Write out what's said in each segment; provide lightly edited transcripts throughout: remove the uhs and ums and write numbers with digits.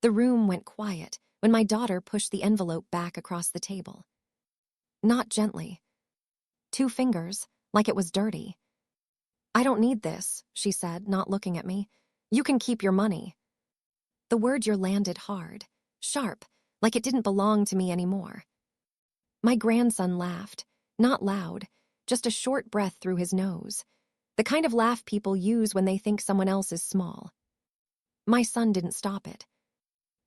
The room went quiet when my daughter pushed the envelope back across the table. Not gently. 2 fingers, like it was dirty. "I don't need this," she said, not looking at me. "You can keep your money." The word "your" landed hard, sharp, like it didn't belong to me anymore. My grandson laughed, not loud, just a short breath through his nose, the kind of laugh people use when they think someone else is small. My son didn't stop it.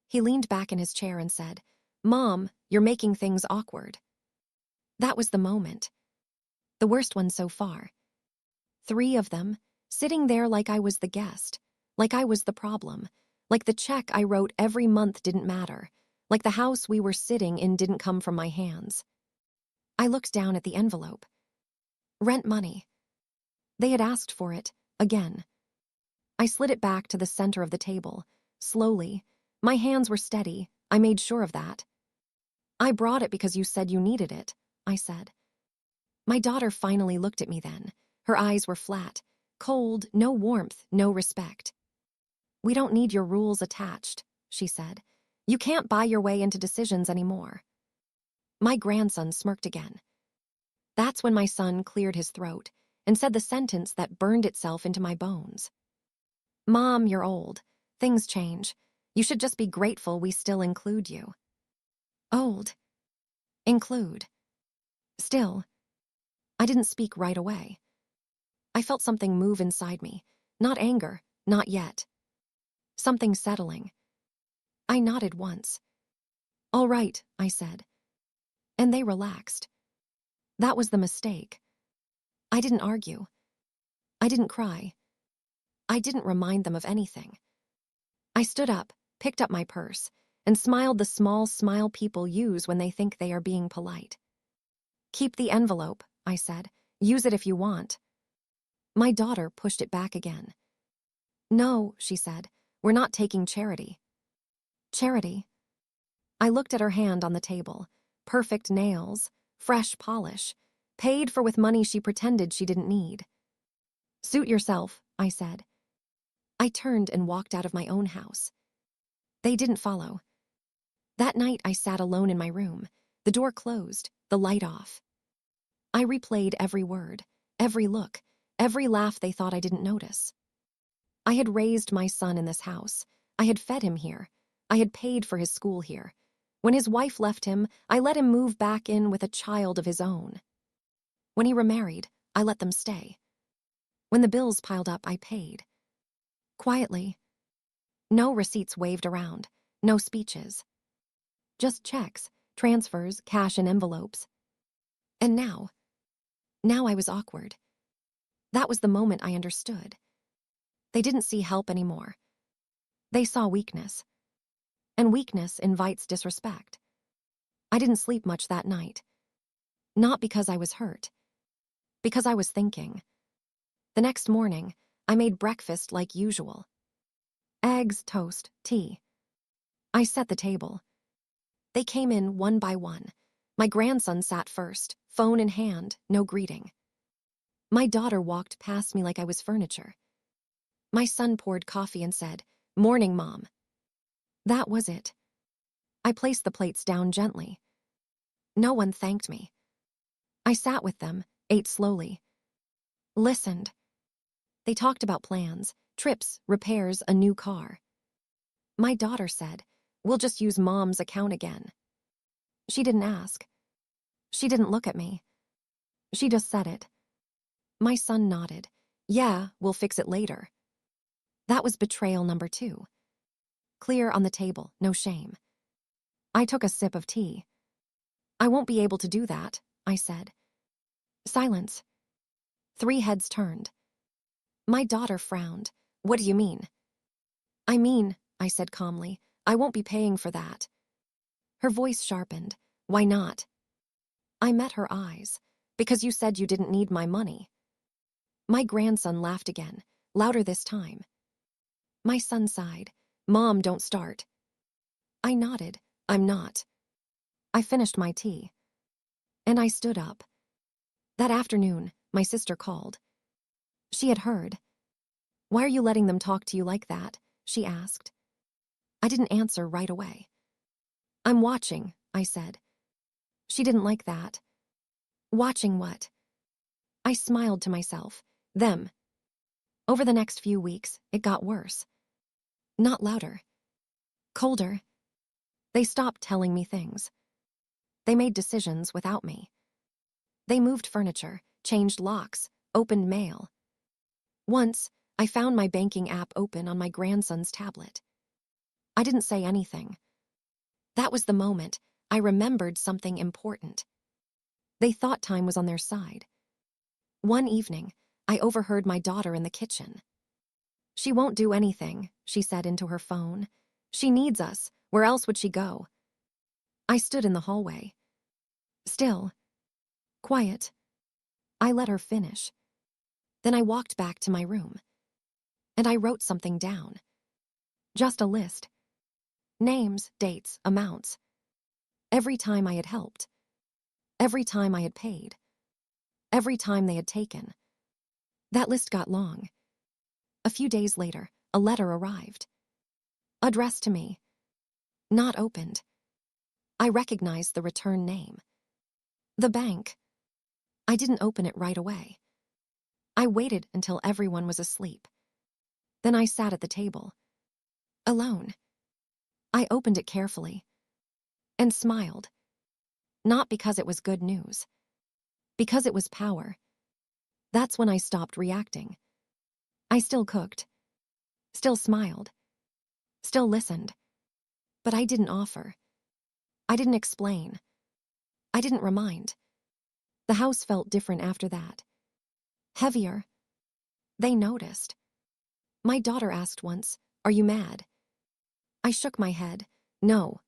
He leaned back in his chair and said, "Mom, you're making things awkward." That was the moment. The worst one so far. 3 of them, sitting there like I was the guest, like I was the problem, like the check I wrote every month didn't matter, like the house we were sitting in didn't come from my hands. I looked down at the envelope. Rent money. They had asked for it, again. I slid it back to the center of the table, slowly. My hands were steady, I made sure of that. "I brought it because you said you needed it," I said. My daughter finally looked at me then. Her eyes were flat, cold, no warmth, no respect. "We don't need your rules attached," she said. "You can't buy your way into decisions anymore." My grandson smirked again. That's when my son cleared his throat and said the sentence that burned itself into my bones. "Mom, you're old. Things change. You should just be grateful we still include you." Old. Include. Still. I didn't speak right away. I felt something move inside me. Not anger, not yet. Something settling. I nodded once. "All right," I said. And they relaxed. That was the mistake. I didn't argue. I didn't cry. I didn't remind them of anything. I stood up, picked up my purse, and smiled the small smile people use when they think they are being polite. "Keep the envelope," I said. "Use it if you want." My daughter pushed it back again. "No," she said, "we're not taking charity." Charity? I looked at her hand on the table. Perfect nails, fresh polish, paid for with money she pretended she didn't need. "Suit yourself," I said. I turned and walked out of my own house. They didn't follow. That night I sat alone in my room, the door closed, the light off. I replayed every word, every look, every laugh they thought I didn't notice. I had raised my son in this house. I had fed him here. I had paid for his school here. When his wife left him, I let him move back in with a child of his own. When he remarried, I let them stay. When the bills piled up, I paid. Quietly. No receipts waved around, no speeches. Just checks, transfers, cash in envelopes. And now I was awkward. That was the moment I understood. They didn't see help anymore. They saw weakness. And weakness invites disrespect. I didn't sleep much that night. Not because I was hurt. Because I was thinking. The next morning, I made breakfast like usual. Eggs, toast, tea. I set the table. They came in one by one. My grandson sat first, phone in hand, no greeting. My daughter walked past me like I was furniture. My son poured coffee and said, "Morning, Mom." That was it. I placed the plates down gently. No one thanked me. I sat with them, ate slowly. Listened. They talked about plans, trips, repairs, a new car. My daughter said, "We'll just use Mom's account again." She didn't ask. She didn't look at me. She just said it. My son nodded. "Yeah, we'll fix it later." That was betrayal number 2. Clear on the table, no shame. I took a sip of tea. "I won't be able to do that," I said. Silence. 3 heads turned. My daughter frowned. "What do you mean?" "I mean," I said calmly, "I won't be paying for that." Her voice sharpened. "Why not?" I met her eyes. "Because you said you didn't need my money." My grandson laughed again, louder this time. My son sighed. "Mom, don't start." I nodded. "I'm not." I finished my tea. And I stood up. That afternoon, my sister called. She had heard. "Why are you letting them talk to you like that?" she asked. I didn't answer right away. I'm watching, I said. She didn't like that. Watching what? I smiled to myself. Them. Over the next few weeks, it got worse. Not louder. Colder. They stopped telling me things. They made decisions without me. They moved furniture, changed locks, opened mail. Once, I found my banking app open on my grandson's tablet. I didn't say anything. That was the moment I remembered something important. They thought time was on their side. One evening, I overheard my daughter in the kitchen. She won't do anything, she said into her phone. She needs us. Where else would she go? I stood in the hallway. Still. Quiet. I let her finish. Then I walked back to my room. And I wrote something down. Just a list. Names, dates, amounts. Every time I had helped. Every time I had paid. Every time they had taken. That list got long. A few days later, a letter arrived. Addressed to me. Not opened. I recognized the return name. The bank. I didn't open it right away. I waited until everyone was asleep. Then I sat at the table. Alone. I opened it carefully. And smiled. Not because it was good news. Because it was power. That's when I stopped reacting. I still cooked. Still smiled. Still listened. But I didn't offer. I didn't explain. I didn't remind. The house felt different after that. Heavier. They noticed. My daughter asked once, "Are you mad?" I shook my head. No.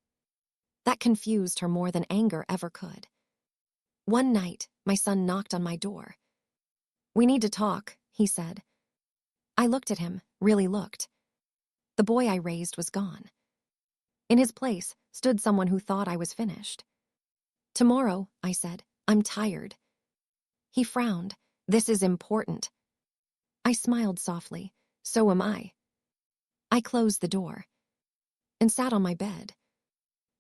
That confused her more than anger ever could. One night, my son knocked on my door. "We need to talk," he said. I looked at him, really looked. The boy I raised was gone. In his place stood someone who thought I was finished. "Tomorrow," I said. "I'm tired." He frowned. "This is important." I smiled softly. "So am I." I closed the door and sat on my bed.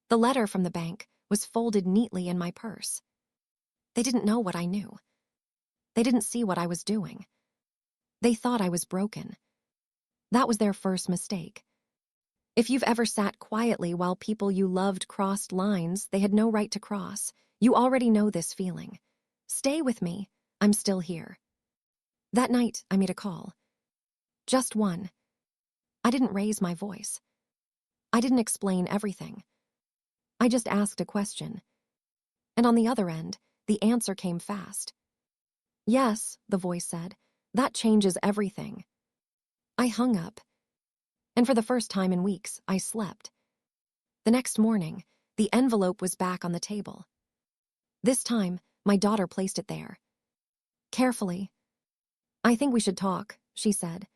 The letter from the bank was folded neatly in my purse. They didn't know what I knew. They didn't see what I was doing. They thought I was broken. That was their first mistake. If you've ever sat quietly while people you loved crossed lines they had no right to cross, you already know this feeling. Stay with me. I'm still here. That night, I made a call. Just one. I didn't raise my voice. I didn't explain everything. I just asked a question. And on the other end, the answer came fast. "Yes," the voice said. "That changes everything." I hung up. And for the first time in weeks, I slept. The next morning, the envelope was back on the table. This time, my daughter placed it there. Carefully. "I think we should talk," she said.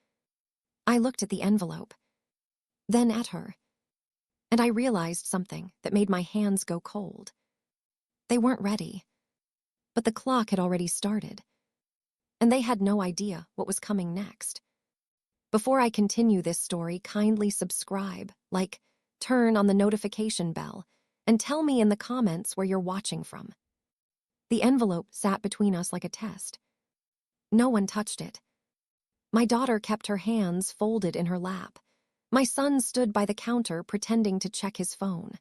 I looked at the envelope. Then at her. And I realized something that made my hands go cold. They weren't ready. But the clock had already started. And they had no idea what was coming next. Before I continue this story, kindly subscribe, like, turn on the notification bell, and tell me in the comments where you're watching from. The envelope sat between us like a test. No one touched it. My daughter kept her hands folded in her lap. My son stood by the counter pretending to check his phone.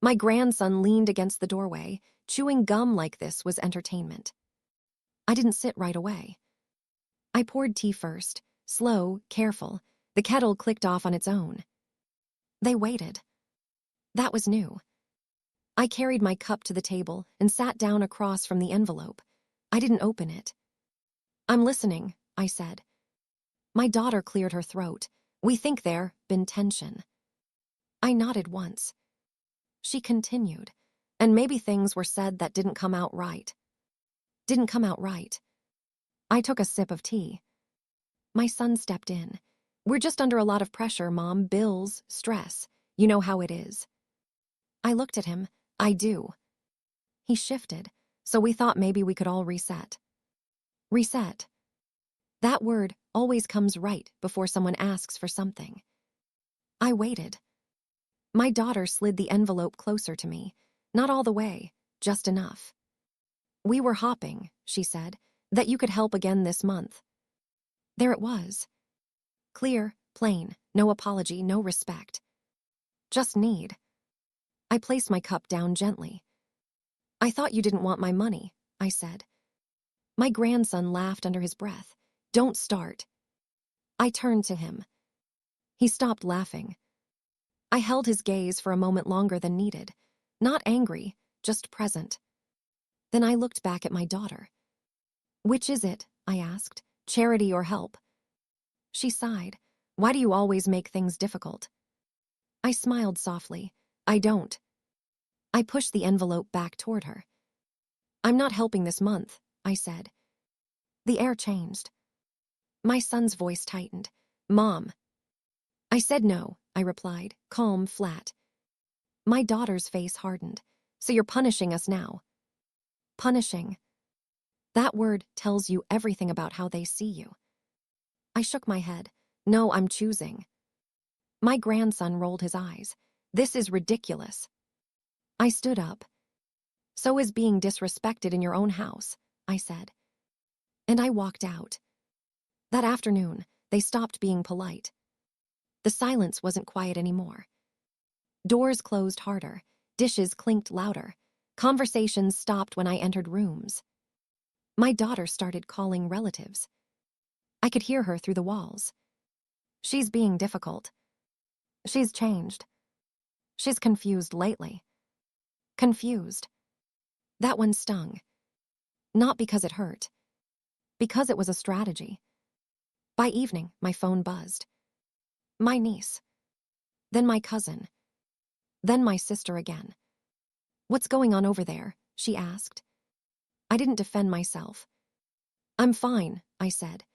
My grandson leaned against the doorway. Chewing gum like this was entertainment. I didn't sit right away. I poured tea first, slow, careful. The kettle clicked off on its own. They waited. That was new. I carried my cup to the table and sat down across from the envelope. I didn't open it. "I'm listening," I said. My daughter cleared her throat. "We think there been tension." I nodded once. She continued, "And maybe things were said that didn't come out right." Didn't come out right. I took a sip of tea. My son stepped in. "We're just under a lot of pressure, Mom. Bills, stress. You know how it is." I looked at him. "I do." He shifted, so we thought maybe we could all reset. Reset. That word always comes right before someone asks for something. I waited. My daughter slid the envelope closer to me. Not all the way, just enough. "We were hopping," she said, "that you could help again this month." There it was. Clear, plain, no apology, no respect. Just need. I placed my cup down gently. "I thought you didn't want my money," I said. My grandson laughed under his breath. "Don't start." I turned to him. He stopped laughing. I held his gaze for a moment longer than needed. Not angry, just present. Then I looked back at my daughter. "Which is it?" I asked. "Charity or help?" She sighed. "Why do you always make things difficult?" I smiled softly. "I don't." I pushed the envelope back toward her. "I'm not helping this month," I said. The air changed. My son's voice tightened. "Mom." I said no, I replied, calm, flat. My daughter's face hardened. "So you're punishing us now?" Punishing. That word tells you everything about how they see you. I shook my head. "No, I'm choosing." My grandson rolled his eyes. "This is ridiculous." I stood up. "So is being disrespected in your own house," I said. And I walked out. That afternoon, they stopped being polite. The silence wasn't quiet anymore. Doors closed harder, dishes clinked louder, conversations stopped when I entered rooms. My daughter started calling relatives. I could hear her through the walls. "She's being difficult. She's changed. She's confused lately." Confused. That one stung. Not because it hurt. Because it was a strategy. By evening, my phone buzzed. My niece. Then my cousin. Then my sister again. "What's going on over there?" she asked. I didn't defend myself. "I'm fine," I said.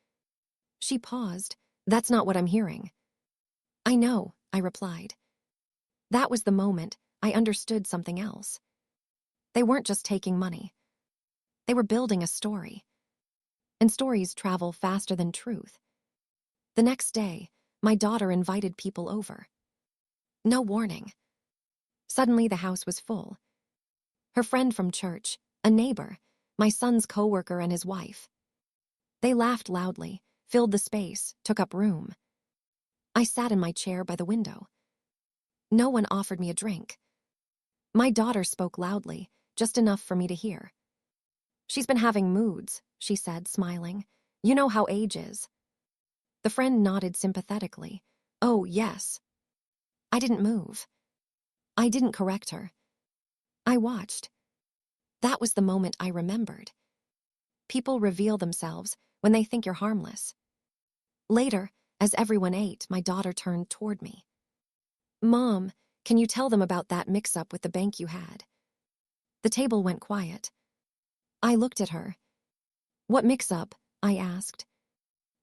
She paused. "That's not what I'm hearing." "I know," I replied. That was the moment I understood something else. They weren't just taking money. They were building a story. And stories travel faster than truth. The next day, my daughter invited people over. No warning. Suddenly the house was full. Her friend from church, a neighbor, my son's coworker and his wife. They laughed loudly, filled the space, took up room. I sat in my chair by the window. No one offered me a drink. My daughter spoke loudly, just enough for me to hear. "She's been having moods," she said, smiling. "You know how age is." The friend nodded sympathetically. "Oh, yes." I didn't move. I didn't correct her. I watched. That was the moment I remembered. People reveal themselves when they think you're harmless. Later, as everyone ate, my daughter turned toward me. "Mom, can you tell them about that mix-up with the bank you had?" The table went quiet. I looked at her. "What mix-up?" I asked.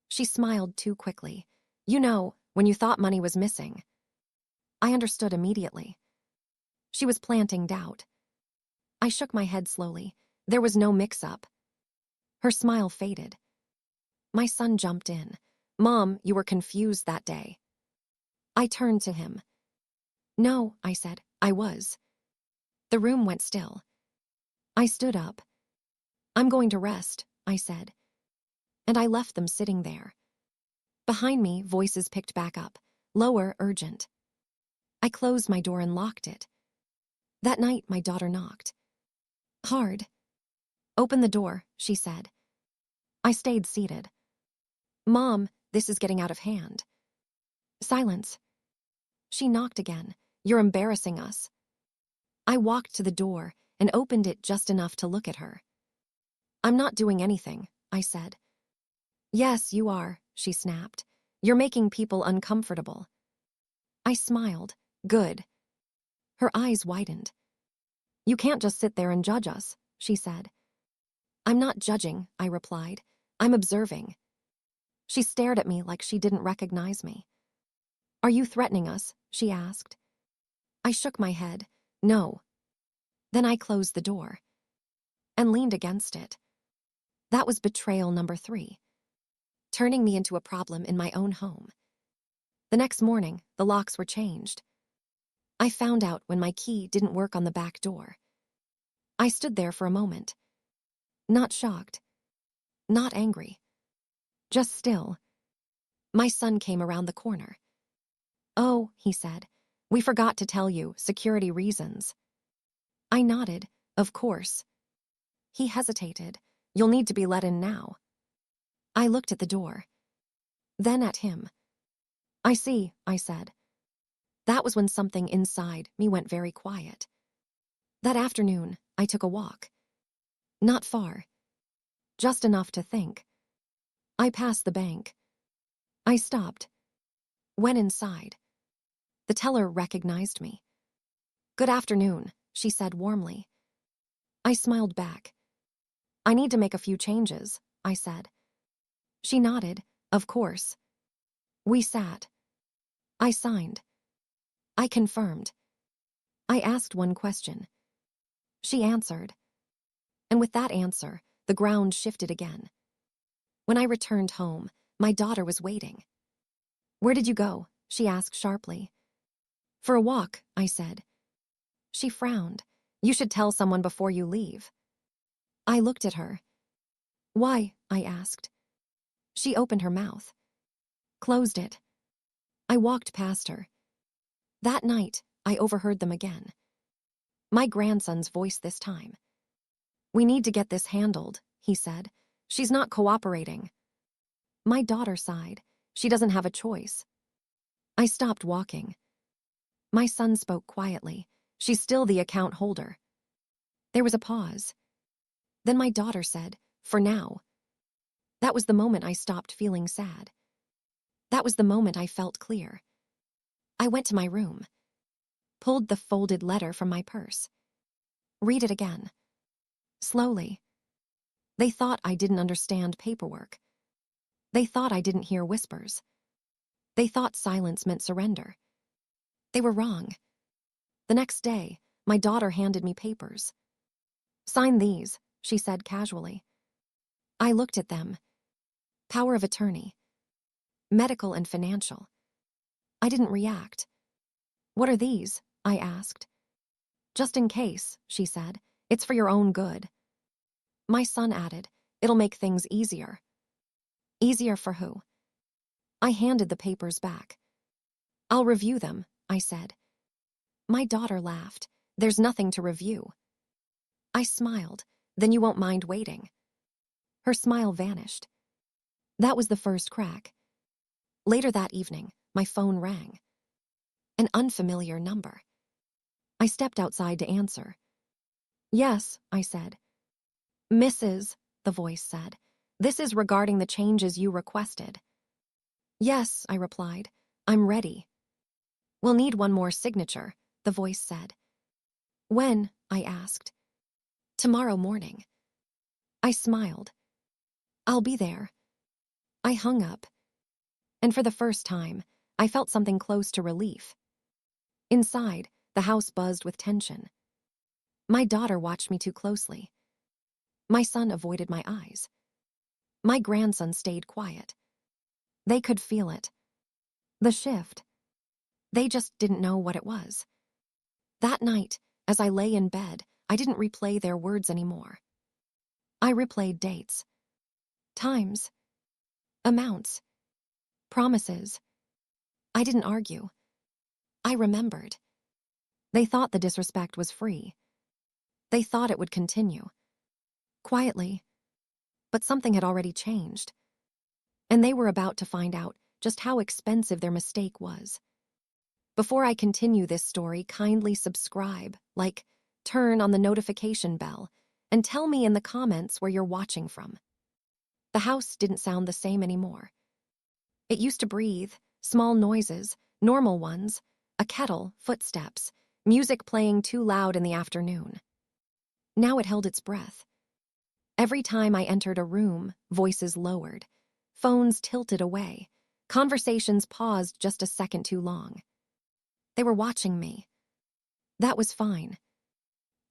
She smiled too quickly. "You know, when you thought money was missing." I understood immediately. She was planting doubt. I shook my head slowly. "There was no mix-up." Her smile faded. My son jumped in. "Mom, you were confused that day." I turned to him. "No," I said, "I was." The room went still. I stood up. "I'm going to rest," I said. And I left them sitting there. Behind me, voices picked back up, lower, urgent. I closed my door and locked it. That night, my daughter knocked. Hard. "Open the door," she said. I stayed seated. "Mom, this is getting out of hand." Silence. She knocked again. "You're embarrassing us." I walked to the door and opened it just enough to look at her. "I'm not doing anything," I said. "Yes, you are," she snapped. "You're making people uncomfortable." I smiled. "Good." Her eyes widened. "You can't just sit there and judge us," she said. "I'm not judging," I replied. "I'm observing." She stared at me like she didn't recognize me. "Are you threatening us?" she asked. I shook my head. "No." Then I closed the door and leaned against it. That was betrayal number 3, turning me into a problem in my own home. The next morning, the locks were changed. I found out when my key didn't work on the back door. I stood there for a moment. Not shocked. Not angry. Just still. My son came around the corner. "Oh," he said, "we forgot to tell you, security reasons." I nodded. "Of course." He hesitated. "You'll need to be let in now." I looked at the door. Then at him. "I see," I said. That was when something inside me went very quiet. That afternoon, I took a walk. Not far. Just enough to think. I passed the bank. I stopped. Went inside. The teller recognized me. "Good afternoon," she said warmly. I smiled back. "I need to make a few changes," I said. She nodded. "Of course." We sat. I signed. I confirmed. I asked one question. She answered. And with that answer, the ground shifted again. When I returned home, my daughter was waiting. "Where did you go?" she asked sharply. "For a walk," I said. She frowned. "You should tell someone before you leave." I looked at her. "Why?" I asked. She opened her mouth. Closed it. I walked past her. That night, I overheard them again. My grandson's voice this time. "We need to get this handled," he said. "She's not cooperating." My daughter sighed. "She doesn't have a choice." I stopped walking. My son spoke quietly. "She's still the account holder." There was a pause. Then my daughter said, "For now." That was the moment I stopped feeling sad. That was the moment I felt clear. I went to my room. Pulled the folded letter from my purse. Read it again. Slowly. They thought I didn't understand paperwork. They thought I didn't hear whispers. They thought silence meant surrender. They were wrong. The next day, my daughter handed me papers. "Sign these," she said casually. I looked at them. Power of attorney. Medical and financial. I didn't react. "What are these?" I asked. "Just in case," she said. "It's for your own good." My son added, "It'll make things easier." Easier for who? I handed the papers back. "I'll review them," I said. My daughter laughed. "There's nothing to review." I smiled. "Then you won't mind waiting." Her smile vanished. That was the first crack. Later that evening, my phone rang. An unfamiliar number. I stepped outside to answer. "Yes," I said. "Mrs.," the voice said, "this is regarding the changes you requested." "Yes," I replied. "I'm ready." "We'll need one more signature," the voice said. "When?" I asked. "Tomorrow morning." I smiled. "I'll be there." I hung up. And for the first time, I felt something close to relief. Inside, the house buzzed with tension. My daughter watched me too closely. My son avoided my eyes. My grandson stayed quiet. They could feel it. The shift. They just didn't know what it was. That night, as I lay in bed, I didn't replay their words anymore. I replayed dates. Times. Amounts. Promises. I didn't argue. I remembered. They thought the disrespect was free. They thought it would continue. Quietly. But something had already changed. And they were about to find out just how expensive their mistake was. Before I continue this story, kindly subscribe, like, turn on the notification bell, and tell me in the comments where you're watching from. The house didn't sound the same anymore. It used to breathe, small noises, normal ones, a kettle, footsteps, music playing too loud in the afternoon. Now it held its breath. Every time I entered a room, voices lowered, phones tilted away, conversations paused just a second too long. They were watching me. That was fine.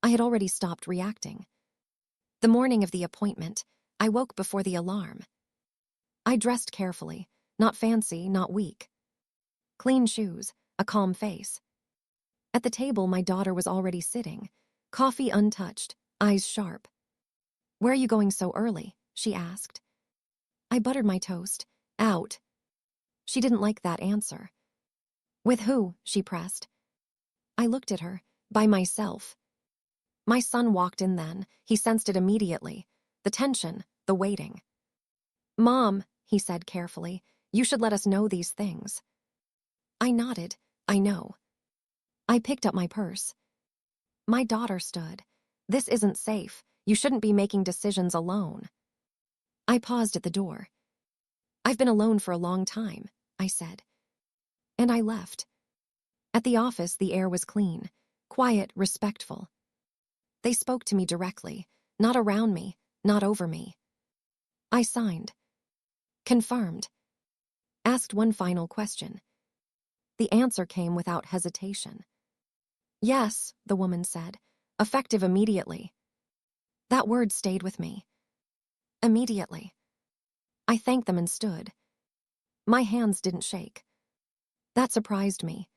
I had already stopped reacting. The morning of the appointment, I woke before the alarm. I dressed carefully, not fancy, not weak. Clean shoes, a calm face. At the table, my daughter was already sitting, coffee untouched, eyes sharp. "Where are you going so early?" she asked. I buttered my toast. "Out." She didn't like that answer. "With who?" she pressed. I looked at her. "By myself." My son walked in then. He sensed it immediately. The tension, the waiting. "Mom," he said carefully, "you should let us know these things." I nodded. "I know." I picked up my purse. My daughter stood. "This isn't safe. You shouldn't be making decisions alone." I paused at the door. "I've been alone for a long time," I said. And I left. At the office, the air was clean, quiet, respectful. They spoke to me directly, not around me, not over me. I signed. Confirmed. Asked one final question. The answer came without hesitation. "Yes," the woman said, "effective immediately." That word stayed with me. Immediately. I thanked them and stood. My hands didn't shake. That surprised me.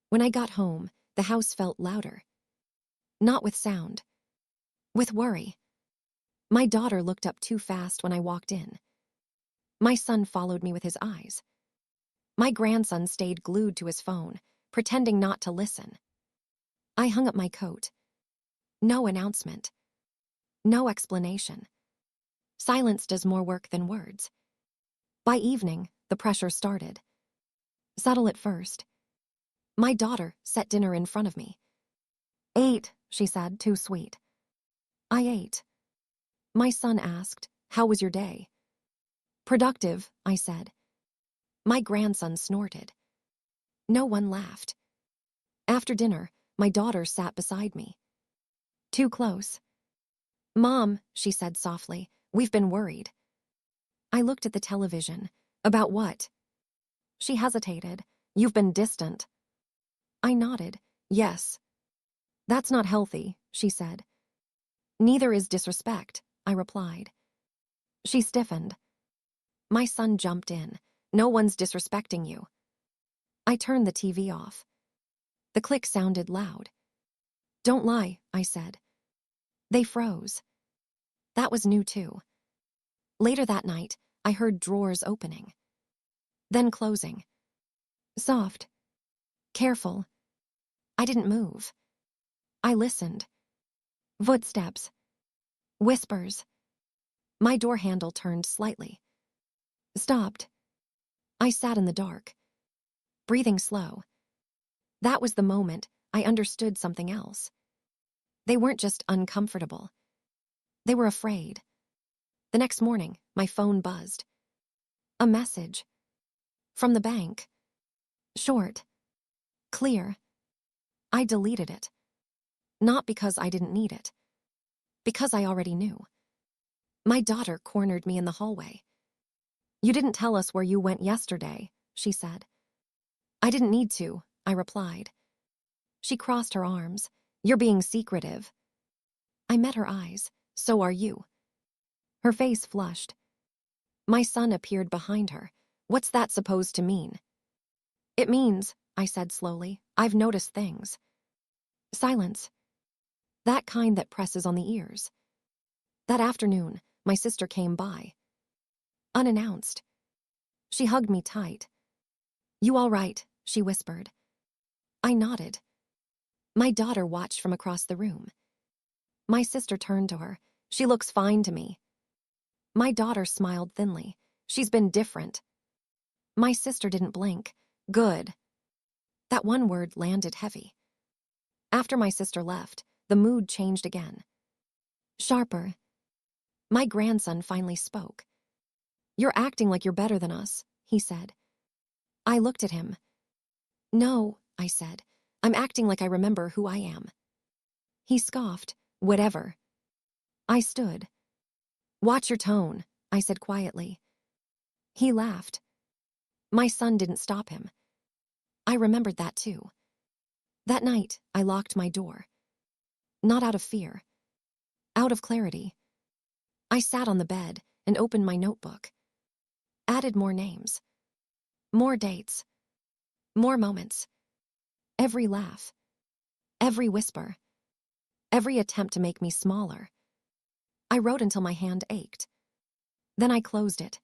When I got home, the house felt louder. Not with sound. With worry. My daughter looked up too fast when I walked in. My son followed me with his eyes. My grandson stayed glued to his phone, pretending not to listen. I hung up my coat. No announcement. No explanation. Silence does more work than words. By evening, the pressure started. Subtle at first. My daughter set dinner in front of me. "Ate," she said, too sweet. I ate. My son asked, "How was your day?" "Productive," I said. My grandson snorted. No one laughed. After dinner, my daughter sat beside me. Too close. "Mom," she said softly, "we've been worried." I looked at the television. "About what?" She hesitated. "You've been distant." I nodded. "Yes." "That's not healthy," she said. "Neither is disrespect," I replied. She stiffened. My son jumped in. "No one's disrespecting you." I turned the TV off. The click sounded loud. "Don't lie," I said. They froze. That was new too. Later that night, I heard drawers opening. Then closing. Soft. Careful. I didn't move. I listened. Footsteps. Whispers. My door handle turned slightly. Stopped. I sat in the dark. Breathing slow. That was the moment I understood something else. They weren't just uncomfortable. They were afraid. The next morning, my phone buzzed. A message. From the bank. Short. Clear. I deleted it. Not because I didn't need it. Because I already knew. My daughter cornered me in the hallway. "You didn't tell us where you went yesterday," she said. "I didn't need to," I replied. She crossed her arms. "You're being secretive." I met her eyes. "So are you." Her face flushed. My son appeared behind her. "What's that supposed to mean?" "It means," I said slowly, "I've noticed things." Silence. That kind that presses on the ears. That afternoon, my sister came by. Unannounced. She hugged me tight. "You all right?" she whispered. I nodded. My daughter watched from across the room. My sister turned to her. "She looks fine to me." My daughter smiled thinly. "She's been different." My sister didn't blink. "Good." That one word landed heavy. After my sister left, the mood changed again. Sharper. My grandson finally spoke. "You're acting like you're better than us," he said. I looked at him. "No," I said. "I'm acting like I remember who I am." He scoffed. "Whatever." I stood. "Watch your tone," I said quietly. He laughed. My son didn't stop him. I remembered that too. That night, I locked my door. Not out of fear. Out of clarity. I sat on the bed and opened my notebook. Added more names. More dates. More moments. Every laugh. Every whisper, every attempt to make me smaller. I wrote until my hand ached. Then I closed it.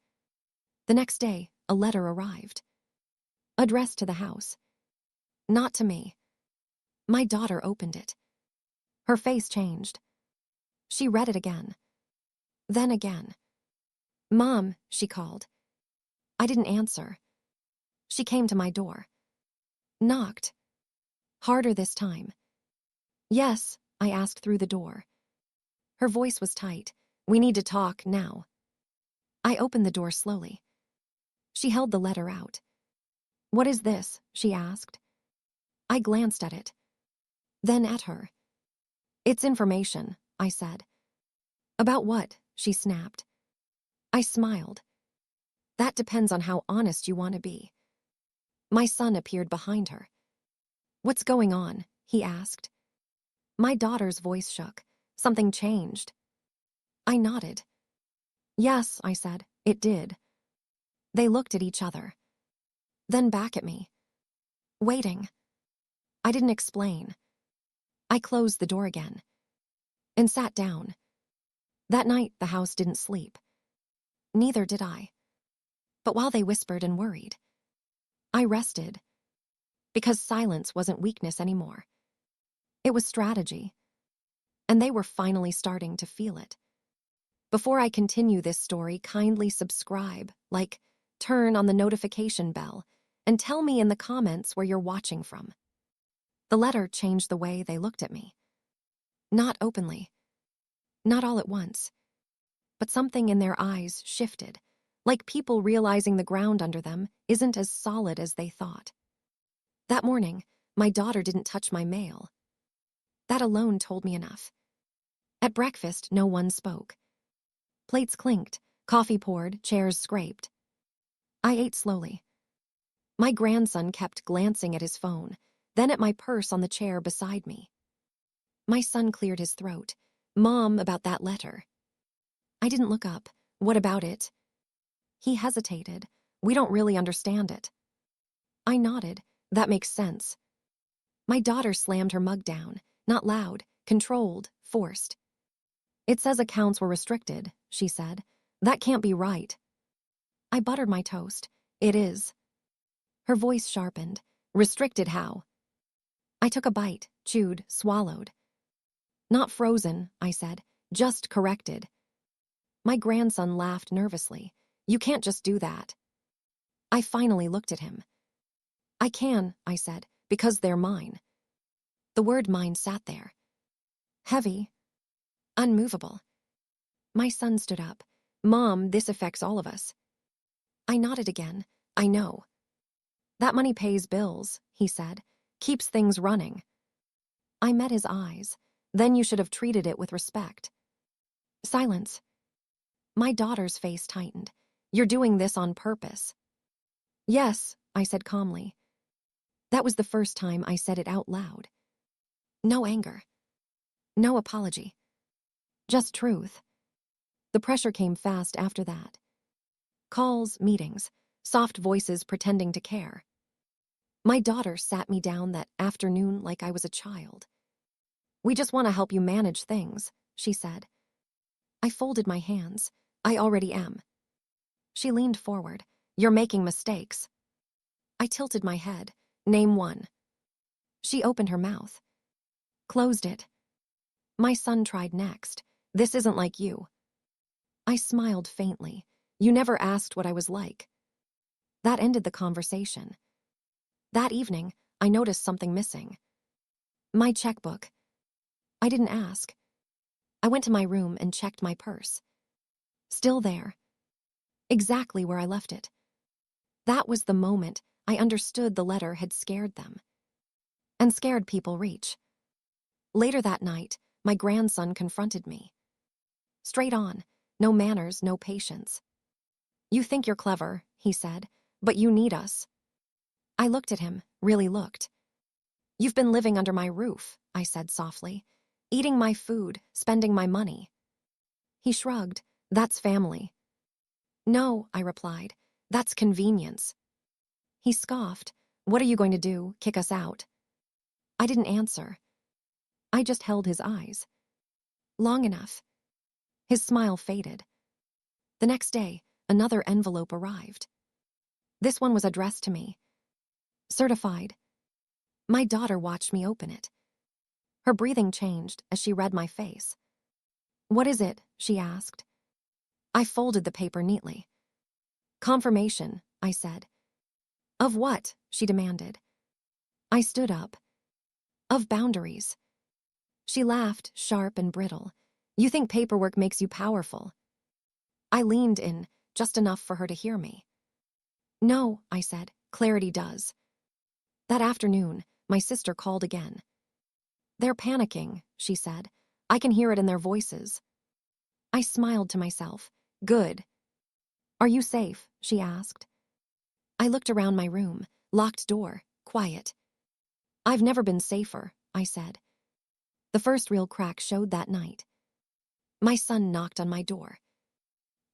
The next day, a letter arrived. Addressed to the house. Not to me. My daughter opened it. Her face changed. She read it again. Then again. "Mom," she called. I didn't answer. She came to my door. Knocked. Harder this time. "Yes," I asked through the door. Her voice was tight. "We need to talk now." I opened the door slowly. She held the letter out. "What is this?" she asked. I glanced at it. Then at her. "It's information," I said. "About what?" she snapped. I smiled. "That depends on how honest you want to be." My son appeared behind her. "What's going on?" he asked. My daughter's voice shook. Something changed. I nodded. "Yes," I said, "it did." They looked at each other. Then back at me. Waiting. I didn't explain. I closed the door again. And sat down. That night, the house didn't sleep. Neither did I. But while they whispered and worried, I rested. Because silence wasn't weakness anymore. It was strategy. And they were finally starting to feel it. Before I continue this story, kindly subscribe, like, turn on the notification bell, and tell me in the comments where you're watching from. The letter changed the way they looked at me. Not openly. Not all at once. But something in their eyes shifted, like people realizing the ground under them isn't as solid as they thought. That morning, my daughter didn't touch my mail. That alone told me enough. At breakfast, no one spoke. Plates clinked, coffee poured, chairs scraped. I ate slowly. My grandson kept glancing at his phone, then at my purse on the chair beside me. My son cleared his throat. "Mom, about that letter." I didn't look up. "What about it?" He hesitated. "We don't really understand it." I nodded. "That makes sense." My daughter slammed her mug down, not loud, controlled, forced. "It says accounts were restricted," she said. "That can't be right." I buttered my toast. "It is." Her voice sharpened. "Restricted how?" I took a bite, chewed, swallowed. "Not frozen," I said, "just corrected." My grandson laughed nervously. "You can't just do that." I finally looked at him. "I can," I said, "because they're mine." The word mine sat there. Heavy. Unmovable. My son stood up. "Mom, this affects all of us." I nodded again. "I know." "That money pays bills," he said. "Keeps things running." I met his eyes. "Then you should have treated it with respect." Silence. My daughter's face tightened. "You're doing this on purpose." "Yes," I said calmly. That was the first time I said it out loud. No anger. No apology. Just truth. The pressure came fast after that. Calls, meetings, soft voices pretending to care. My daughter sat me down that afternoon like I was a child. "We just want to help you manage things," she said. I folded my hands. "I already am." She leaned forward. "You're making mistakes." I tilted my head. "Name one." She opened her mouth. Closed it. My son tried next. "This isn't like you." I smiled faintly. "You never asked what I was like." That ended the conversation. That evening, I noticed something missing. My checkbook. I didn't ask. I went to my room and checked my purse. Still there. Exactly where I left it. That was the moment I understood the letter had scared them. And scared people reach. Later that night, my grandson confronted me. Straight on, no manners, no patience. "You think you're clever," he said, "but you need us." I looked at him, really looked. "You've been living under my roof," I said softly, "eating my food, spending my money." He shrugged. "That's family." "No," I replied, "that's convenience." He scoffed. "What are you going to do, kick us out?" I didn't answer. I just held his eyes. Long enough. His smile faded. The next day, another envelope arrived. This one was addressed to me. Certified. My daughter watched me open it. Her breathing changed as she read my face. "What is it?" she asked. I folded the paper neatly. "Confirmation," I said. "Of what?" she demanded. I stood up. "Of boundaries." She laughed, sharp and brittle. "You think paperwork makes you powerful." I leaned in, just enough for her to hear me. "No," I said, "clarity does." That afternoon, my sister called again. "They're panicking," she said. "I can hear it in their voices." I smiled to myself. Good. "Are you safe?" she asked. I looked around my room. Locked door, quiet. "I've never been safer," I said. The first real crack showed that night. My son knocked on my door.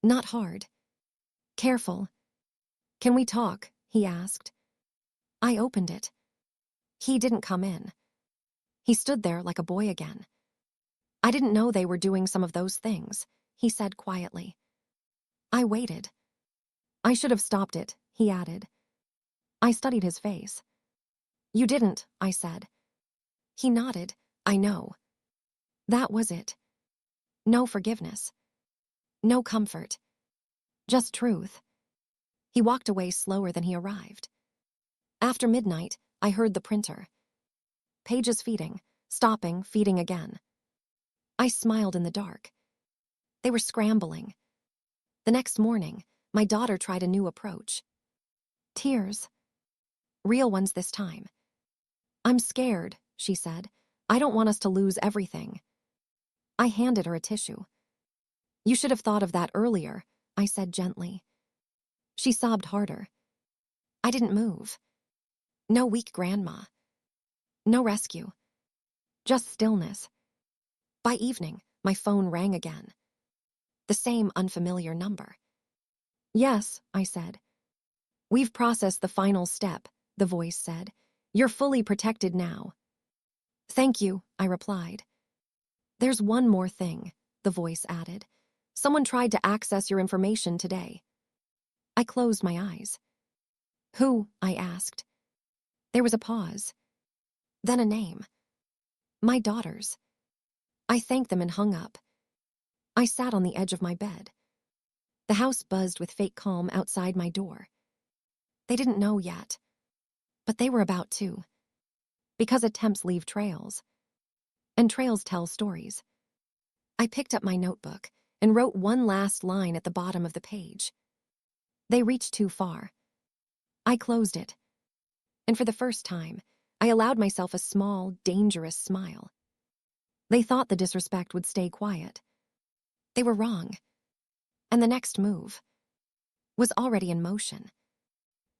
Not hard. Careful. "Can we talk?" he asked. I opened it. He didn't come in. He stood there like a boy again. "I didn't know they were doing some of those things," he said quietly. I waited. "I should have stopped it," he added. I studied his face. "You didn't," I said. He nodded. "I know." That was it. No forgiveness. No comfort. Just truth. He walked away slower than he arrived. After midnight, I heard the printer. Pages feeding, stopping, feeding again. I smiled in the dark. They were scrambling. The next morning, my daughter tried a new approach. Tears. Real ones this time. "I'm scared," she said. "I don't want us to lose everything." I handed her a tissue. "You should have thought of that earlier," I said gently. She sobbed harder. I didn't move. No weak grandma. No rescue. Just stillness. By evening, my phone rang again. The same unfamiliar number. "Yes," I said. "We've processed the final step," the voice said. "You're fully protected now." "Thank you," I replied. "There's one more thing," the voice added. "Someone tried to access your information today." I closed my eyes. "Who?" I asked. There was a pause. Then a name. My daughter's. I thanked them and hung up. I sat on the edge of my bed. The house buzzed with fake calm outside my door. They didn't know yet. But they were about to. Because attempts leave trails. And trails tell stories. I picked up my notebook and wrote one last line at the bottom of the page. They reached too far. I closed it. And for the first time, I allowed myself a small, dangerous smile. They thought the disrespect would stay quiet. They were wrong. And the next move was already in motion.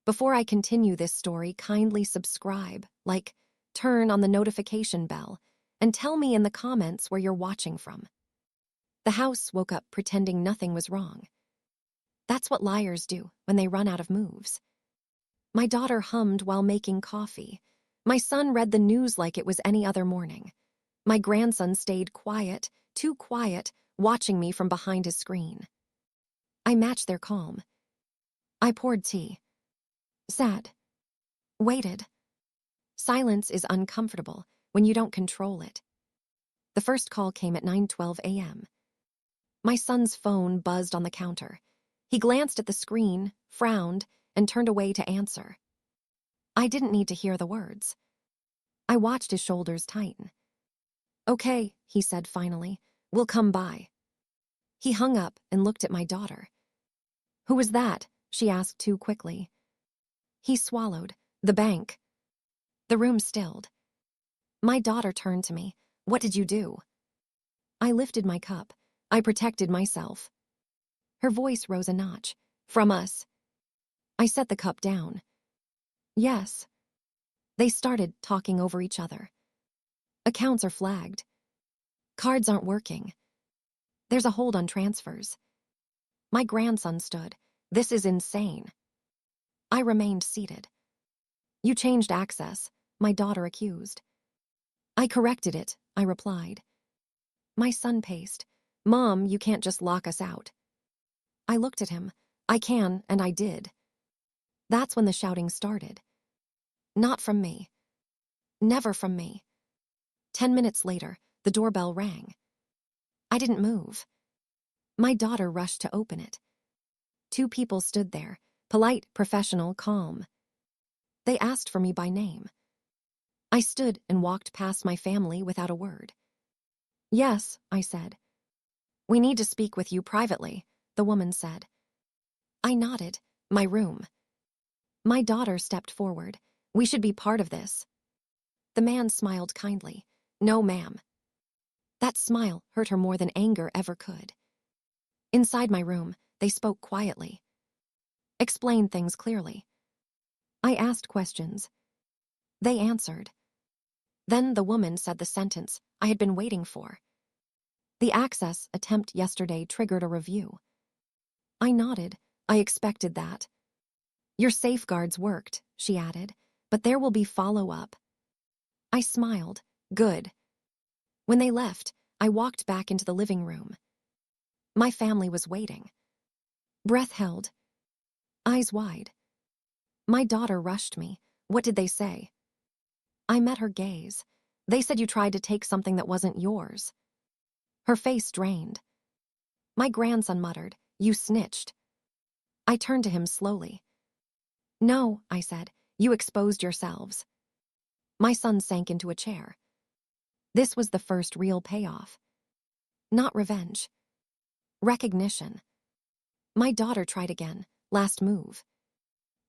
Before I continue this story, kindly subscribe, like, turn on the notification bell, and tell me in the comments where you're watching from. The house woke up pretending nothing was wrong. That's what liars do when they run out of moves. My daughter hummed while making coffee. My son read the news like it was any other morning. My grandson stayed quiet, too quiet, watching me from behind his screen. I matched their calm. I poured tea. Sat. Waited. Silence is uncomfortable when you don't control it. The first call came at 9:12 a.m. My son's phone buzzed on the counter. He glanced at the screen, frowned, and turned away to answer. I didn't need to hear the words. I watched his shoulders tighten. "Okay," he said finally. "We'll come by." He hung up and looked at my daughter. "Who was that?" she asked too quickly. He swallowed. "The bank." The room stilled. My daughter turned to me. "What did you do?" I lifted my cup. I protected myself. Her voice rose a notch. "From us." I set the cup down. "Yes." They started talking over each other. "Accounts are flagged. Cards aren't working. There's a hold on transfers." My grandson stood. "This is insane." I remained seated. "You changed access," my daughter accused. "I corrected it," I replied. My son paced. Mom, you can't just lock us out. I looked at him. I can, and I did. That's when the shouting started. Not from me. Never from me. 10 minutes later, the doorbell rang. I didn't move. My daughter rushed to open it. Two people stood there, polite, professional, calm. They asked for me by name. I stood and walked past my family without a word. Yes, I said. We need to speak with you privately, the woman said. I nodded. My room. My daughter stepped forward. We should be part of this. The man smiled kindly. No, ma'am. That smile hurt her more than anger ever could. Inside my room, they spoke quietly. Explained things clearly. I asked questions. They answered. Then the woman said the sentence I had been waiting for. The access attempt yesterday triggered a review. I nodded. I expected that. Your safeguards worked, she added, but there will be follow-up. I smiled. Good. When they left, I walked back into the living room. My family was waiting. Breath held. Eyes wide. My daughter rushed me. What did they say? I met her gaze. They said you tried to take something that wasn't yours. Her face drained. My grandson muttered, You snitched. I turned to him slowly. No, I said, you exposed yourselves. My son sank into a chair. This was the first real payoff. Not revenge. Recognition. My daughter tried again. Last move.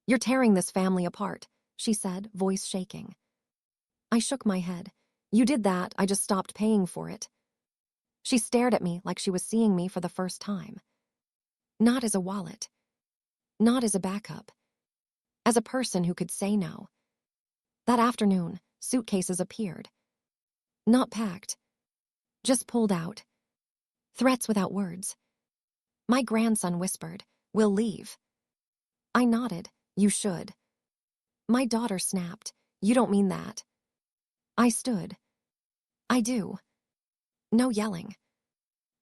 You're tearing this family apart, she said, voice shaking. I shook my head. You did that, I just stopped paying for it. She stared at me like she was seeing me for the first time. Not as a wallet. Not as a backup. As a person who could say no. That afternoon, suitcases appeared. Not packed. Just pulled out. Threats without words. My grandson whispered, We'll leave. I nodded. You should. My daughter snapped. You don't mean that. I stood. I do. No yelling.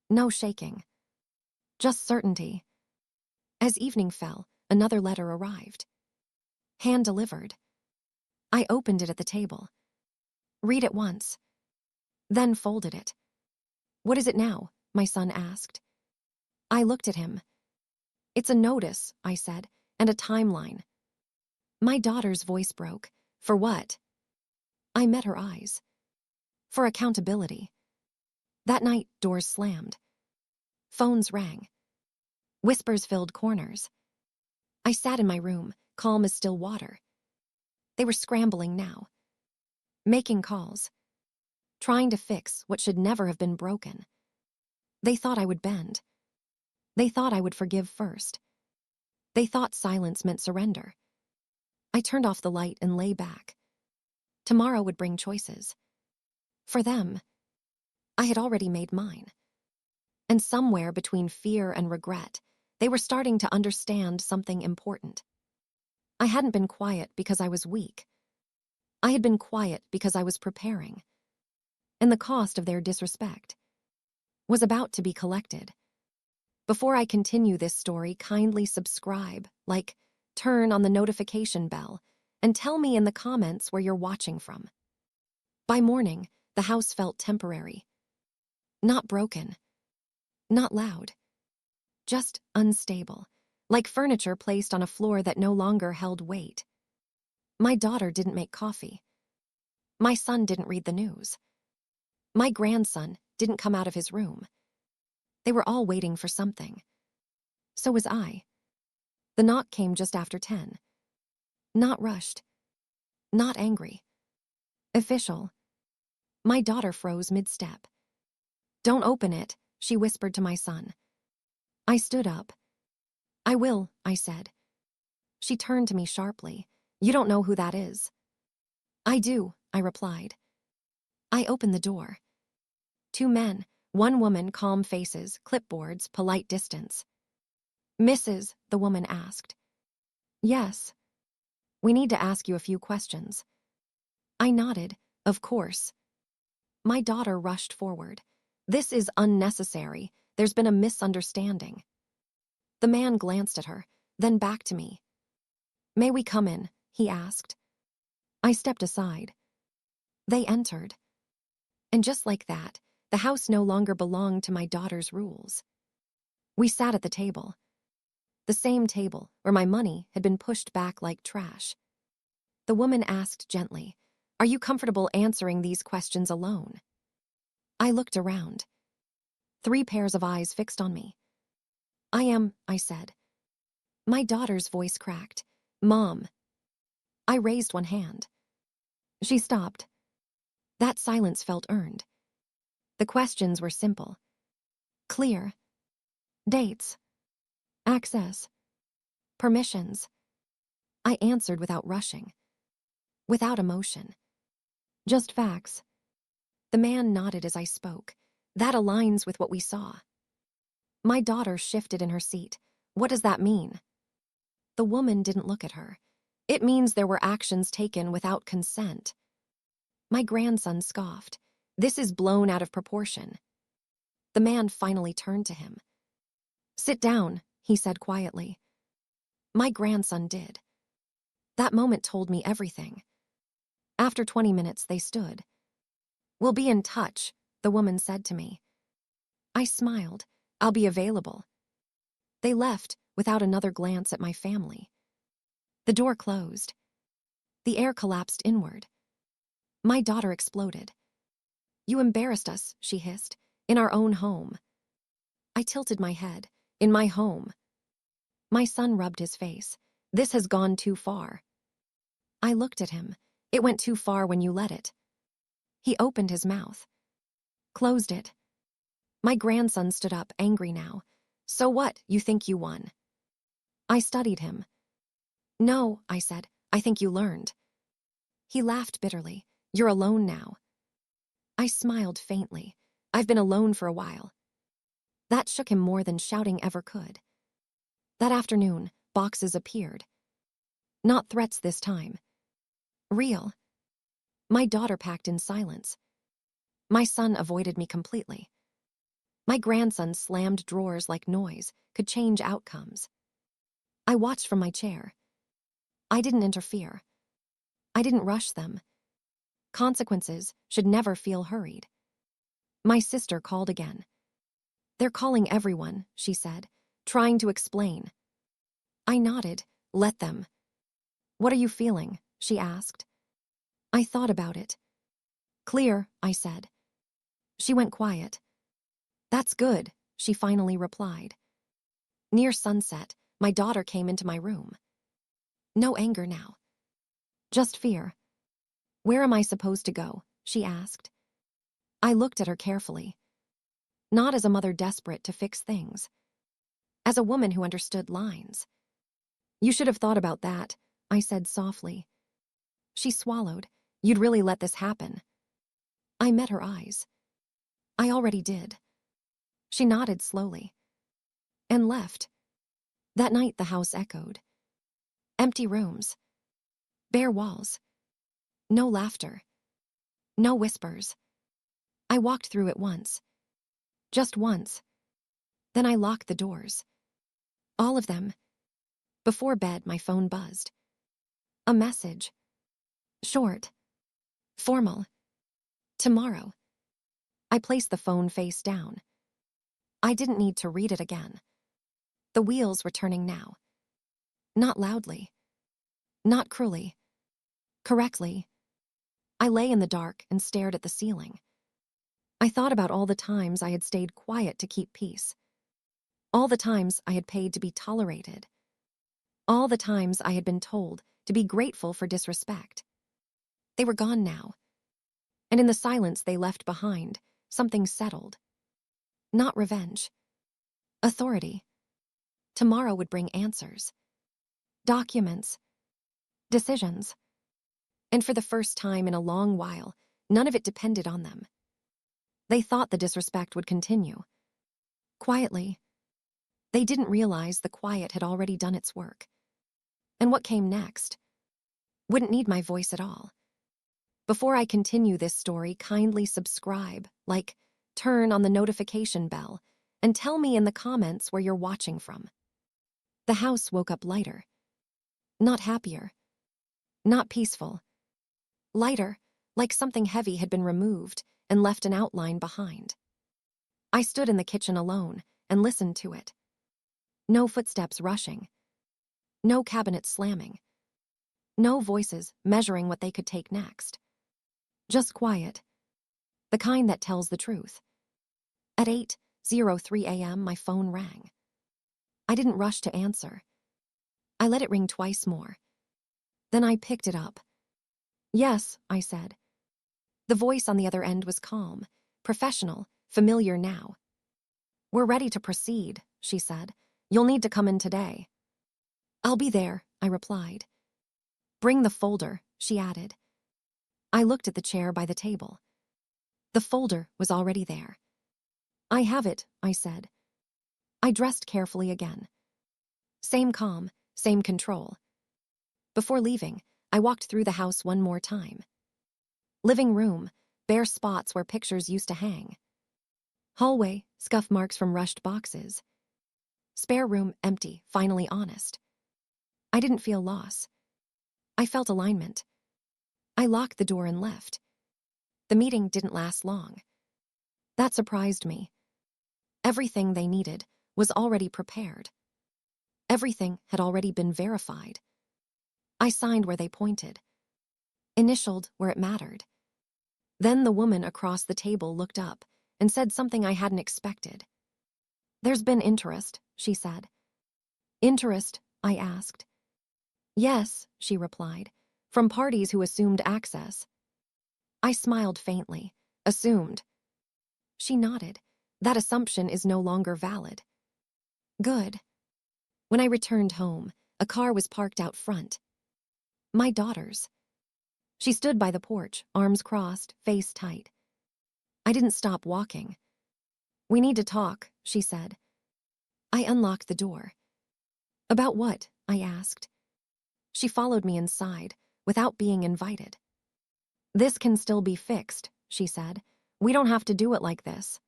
No shaking. Just certainty. As evening fell, another letter arrived. Hand-delivered. I opened it at the table. Read it once. Then folded it. What is it now? My son asked. I looked at him. It's a notice, I said, and a timeline. My daughter's voice broke. For what? I met her eyes. For accountability. That night, doors slammed. Phones rang. Whispers filled corners. I sat in my room, calm as still water. They were scrambling now. Making calls. Trying to fix what should never have been broken. They thought I would bend. They thought I would forgive first. They thought silence meant surrender. I turned off the light and lay back. Tomorrow would bring choices. For them, I had already made mine. And somewhere between fear and regret, they were starting to understand something important. I hadn't been quiet because I was weak. I had been quiet because I was preparing. And the cost of their disrespect was about to be collected. Before I continue this story, kindly subscribe, like, turn on the notification bell, and tell me in the comments where you're watching from. By morning, the house felt temporary. Not broken. Not loud. Just unstable, like furniture placed on a floor that no longer held weight. My daughter didn't make coffee. My son didn't read the news. My grandson didn't come out of his room. They were all waiting for something. So was I. The knock came just after 10. Not rushed. Not angry. Official. My daughter froze mid-step. Don't open it, she whispered to my son. I stood up. I will, I said. She turned to me sharply. You don't know who that is. I do, I replied. I opened the door. Two men, one woman, calm faces, clipboards, polite distance. Mrs., the woman asked. Yes. We need to ask you a few questions. I nodded. Of course. My daughter rushed forward. This is unnecessary. There's been a misunderstanding. The man glanced at her, then back to me. May we come in? He asked. I stepped aside. They entered. And just like that, the house no longer belonged to my daughter's rules. We sat at the table. The same table where my money had been pushed back like trash. The woman asked gently, "Are you comfortable answering these questions alone?" I looked around. 3 pairs of eyes fixed on me. "I am," I said. My daughter's voice cracked. "Mom." I raised one hand. She stopped. That silence felt earned. The questions were simple. Clear. Dates. Access. Permissions. I answered without rushing. Without emotion. Just facts. The man nodded as I spoke. That aligns with what we saw. My daughter shifted in her seat. What does that mean? The woman didn't look at her. It means there were actions taken without consent. My grandson scoffed. This is blown out of proportion. The man finally turned to him. Sit down, he said quietly. My grandson did. That moment told me everything. After 20 minutes, they stood. We'll be in touch, the woman said to me. I smiled. I'll be available. They left without another glance at my family. The door closed. The air collapsed inward. My daughter exploded. You embarrassed us, she hissed, in our own home. I tilted my head. In my home. My son rubbed his face. This has gone too far. I looked at him. It went too far when you let it. He opened his mouth. Closed it. My grandson stood up, angry now. So what, you think you won? I studied him. No, I said, I think you learned. He laughed bitterly. You're alone now. I smiled faintly. I've been alone for a while. That shook him more than shouting ever could. That afternoon, boxes appeared. Not threats this time. Real. My daughter packed in silence. My son avoided me completely. My grandson slammed drawers like noise could change outcomes. I watched from my chair. I didn't interfere. I didn't rush them. Consequences should never feel hurried. My sister called again. They're calling everyone, she said, trying to explain. I nodded. Let them. What are you feeling? She asked. I thought about it. Clear, I said. She went quiet. That's good, she finally replied. Near sunset, my daughter came into my room. No anger now. Just fear. Where am I supposed to go? She asked. I looked at her carefully. Not as a mother desperate to fix things. As a woman who understood lines. You should have thought about that, I said softly. She swallowed. You'd really let this happen. I met her eyes. I already did. She nodded slowly. And left. That night the house echoed. Empty rooms. Bare walls. No laughter. No whispers. I walked through it once. Just once. Then I locked the doors. All of them. Before bed, my phone buzzed. A message. Short. Formal. Tomorrow. I placed the phone face down. I didn't need to read it again. The wheels were turning now. Not loudly. Not cruelly. Correctly. I lay in the dark and stared at the ceiling. I thought about all the times I had stayed quiet to keep peace. All the times I had paid to be tolerated. All the times I had been told to be grateful for disrespect. They were gone now. And in the silence they left behind, something settled. Not revenge. Authority. Tomorrow would bring answers. Documents. Decisions. And for the first time in a long while, none of it depended on them. They thought the disrespect would continue. Quietly. They didn't realize the quiet had already done its work. And what came next wouldn't need my voice at all. Before I continue this story, kindly subscribe, turn on the notification bell, and tell me in the comments where you're watching from. The house woke up lighter. Not happier. Not peaceful. Lighter, like something heavy had been removed and left an outline behind. I stood in the kitchen alone and listened to it. No footsteps rushing. No cabinet slamming. No voices measuring what they could take next. Just quiet. The kind that tells the truth. At 8:03 a.m., my phone rang. I didn't rush to answer. I let it ring twice more. Then I picked it up. "Yes," I said. The voice on the other end was calm, professional, familiar now. "We're ready to proceed," she said. "You'll need to come in today." "I'll be there," I replied. "Bring the folder," she added. I looked at the chair by the table. The folder was already there. "I have it," I said. I dressed carefully again. Same calm, same control. Before leaving, I walked through the house one more time. Living room, bare spots where pictures used to hang. Hallway, scuff marks from rushed boxes. Spare room empty, finally honest. I didn't feel loss. I felt alignment. I locked the door and left. The meeting didn't last long. That surprised me. Everything they needed was already prepared. Everything had already been verified. I signed where they pointed. Initialed where it mattered. Then the woman across the table looked up and said something I hadn't expected. "There's been interest," she said. "Interest?" I asked. "Yes," she replied, "from parties who assumed access." I smiled faintly. "Assumed." She nodded. "That assumption is no longer valid." Good. When I returned home, a car was parked out front. My daughter's. She stood by the porch, arms crossed, face tight. I didn't stop walking. "We need to talk," she said. I unlocked the door. "About what?" I asked. She followed me inside, without being invited. "This can still be fixed," she said. "We don't have to do it like this."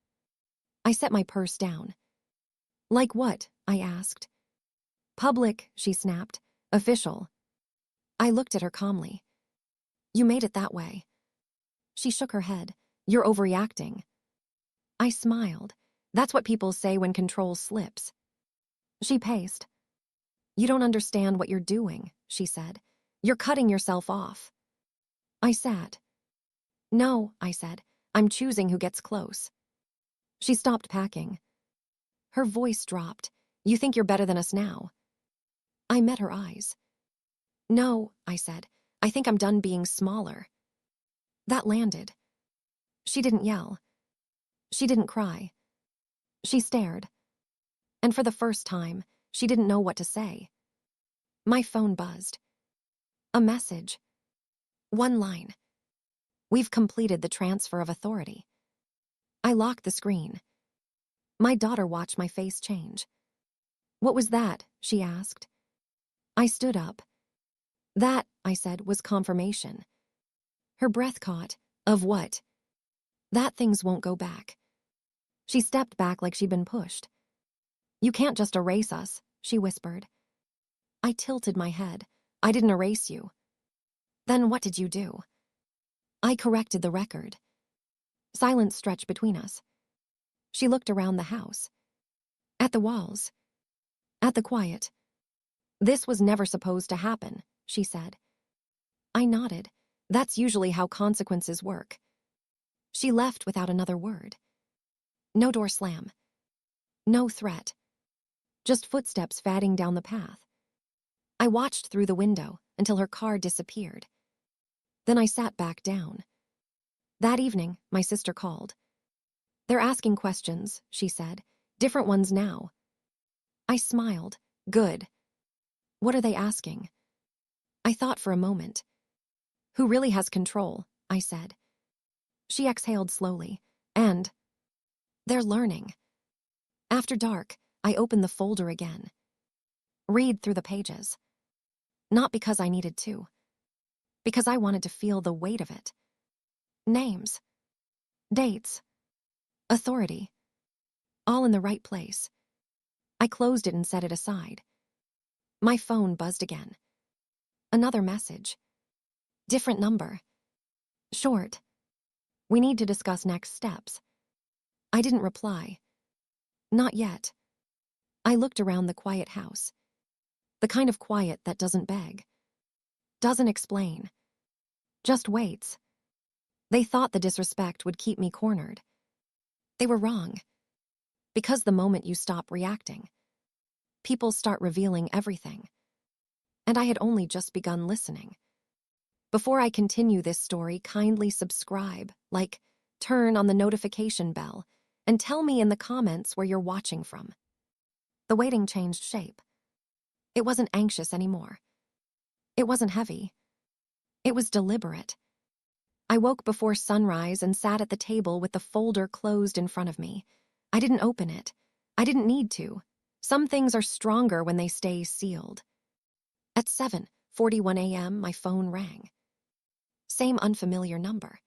I set my purse down. "Like what?" I asked. "Public," she snapped. "Official." I looked at her calmly. "You made it that way." She shook her head. "You're overreacting." I smiled. "That's what people say when control slips." She paced. "You don't understand what you're doing," she said. "You're cutting yourself off." I sat. "No," I said. "I'm choosing who gets close." She stopped packing. Her voice dropped. "You think you're better than us now?" I met her eyes. "No," I said. "I think I'm done being smaller." That landed. She didn't yell. She didn't cry. She stared. And for the first time, she didn't know what to say. My phone buzzed. A message. One line. "We've completed the transfer of authority." I locked the screen. My daughter watched my face change. "What was that?" she asked. I stood up. "That," I said, "was confirmation." Her breath caught. "Of what?" "That things won't go back." She stepped back like she'd been pushed. "You can't just erase us," she whispered. I tilted my head. "I didn't erase you." "Then what did you do?" "I corrected the record." Silence stretched between us. She looked around the house. At the walls. At the quiet. "This was never supposed to happen," she said. I nodded. "That's usually how consequences work." She left without another word. No door slam. No threat. Just footsteps fading down the path. I watched through the window until her car disappeared. Then I sat back down. That evening, my sister called. "They're asking questions," she said. "Different ones now." I smiled. "Good. What are they asking?" I thought for a moment. "Who really has control?" I said. She exhaled slowly. "And they're learning." After dark, I opened the folder again. Read through the pages. Not because I needed to. Because I wanted to feel the weight of it. Names, dates, authority, all in the right place. I closed it and set it aside. My phone buzzed again. Another message. Different number. Short. We need to discuss next steps. I didn't reply. Not yet. I looked around the quiet house. The kind of quiet that doesn't beg. Doesn't explain. Just waits. They thought the disrespect would keep me cornered. They were wrong. Because the moment you stop reacting, people start revealing everything. And I had only just begun listening. Before I continue this story, kindly subscribe, like, turn on the notification bell, and tell me in the comments where you're watching from. The waiting changed shape. It wasn't anxious anymore. It wasn't heavy. It was deliberate. I woke before sunrise and sat at the table with the folder closed in front of me. I didn't open it. I didn't need to. Some things are stronger when they stay sealed. At 7:41 a.m., my phone rang. Same unfamiliar number.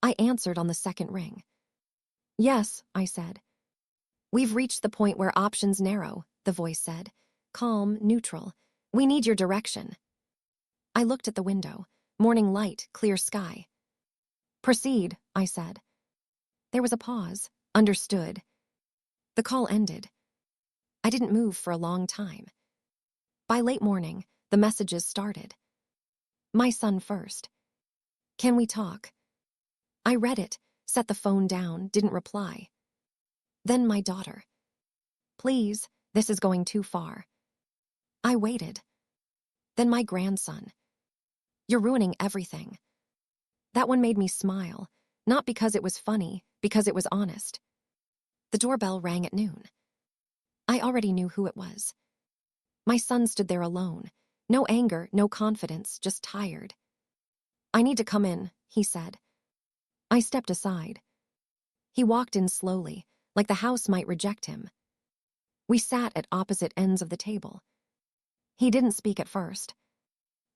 I answered on the second ring. Yes, I said. We've reached the point where options narrow, the voice said. Calm, neutral. We need your direction. I looked at the window. Morning light, clear sky. Proceed, I said. There was a pause. Understood. The call ended. I didn't move for a long time. By late morning, the messages started. My son first. Can we talk? I read it, set the phone down, didn't reply. Then my daughter. Please, this is going too far. I waited. Then my grandson. You're ruining everything. That one made me smile, not because it was funny, because it was honest. The doorbell rang at noon. I already knew who it was. My son stood there alone. No anger, no confidence, just tired. I need to come in, he said. I stepped aside. He walked in slowly, like the house might reject him. We sat at opposite ends of the table. He didn't speak at first.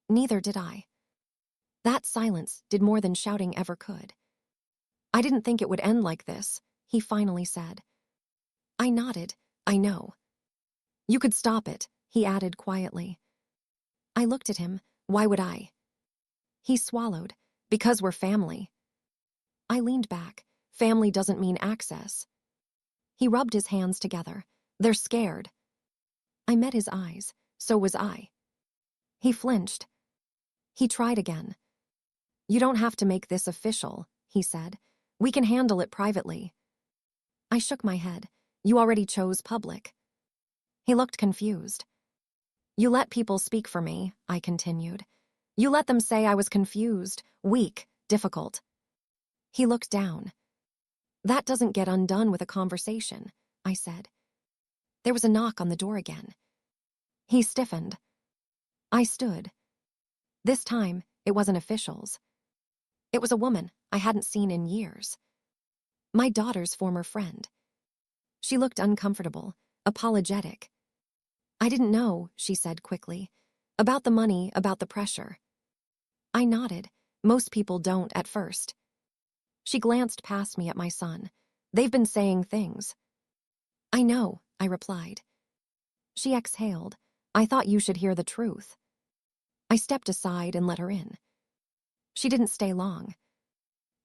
Neither did I. That silence did more than shouting ever could. I didn't think it would end like this, he finally said. I nodded. I know. You could stop it, he added quietly. I looked at him. Why would I? He swallowed. Because we're family. I leaned back. Family doesn't mean access. He rubbed his hands together. They're scared. I met his eyes. So was I. He flinched. He tried again. You don't have to make this official, he said. We can handle it privately. I shook my head. You already chose public. He looked confused. You let people speak for me, I continued. You let them say I was confused, weak, difficult. He looked down. That doesn't get undone with a conversation, I said. There was a knock on the door again. He stiffened. I stood. This time, it wasn't officials. It was a woman I hadn't seen in years. My daughter's former friend. She looked uncomfortable, apologetic. I didn't know, she said quickly. About the money, about the pressure. I nodded. Most people don't at first. She glanced past me at my son. They've been saying things. I know, I replied. She exhaled. I thought you should hear the truth. I stepped aside and let her in. She didn't stay long.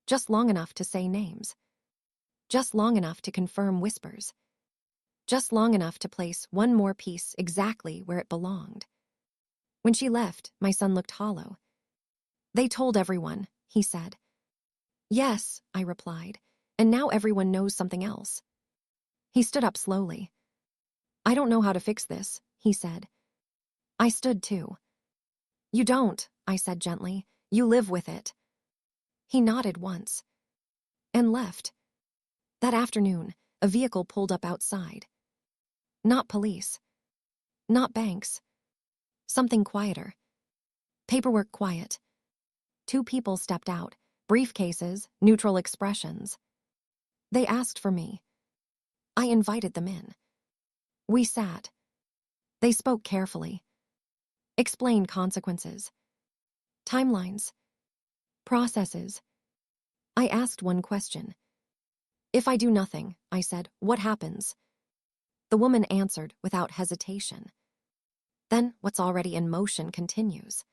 Just long enough to say names. Just long enough to confirm whispers. Just long enough to place one more piece exactly where it belonged. When she left, my son looked hollow. They told everyone, he said. Yes, I replied, and now everyone knows something else. He stood up slowly. I don't know how to fix this, he said. I stood too. You don't, I said gently. You live with it. He nodded once. And left. That afternoon, a vehicle pulled up outside. Not police. Not banks. Something quieter. Paperwork quiet. Two people stepped out, briefcases, neutral expressions. They asked for me. I invited them in. We sat. They spoke carefully. Explained consequences. Timelines. Processes. I asked one question. If I do nothing, I said, what happens? The woman answered without hesitation. Then what's already in motion continues.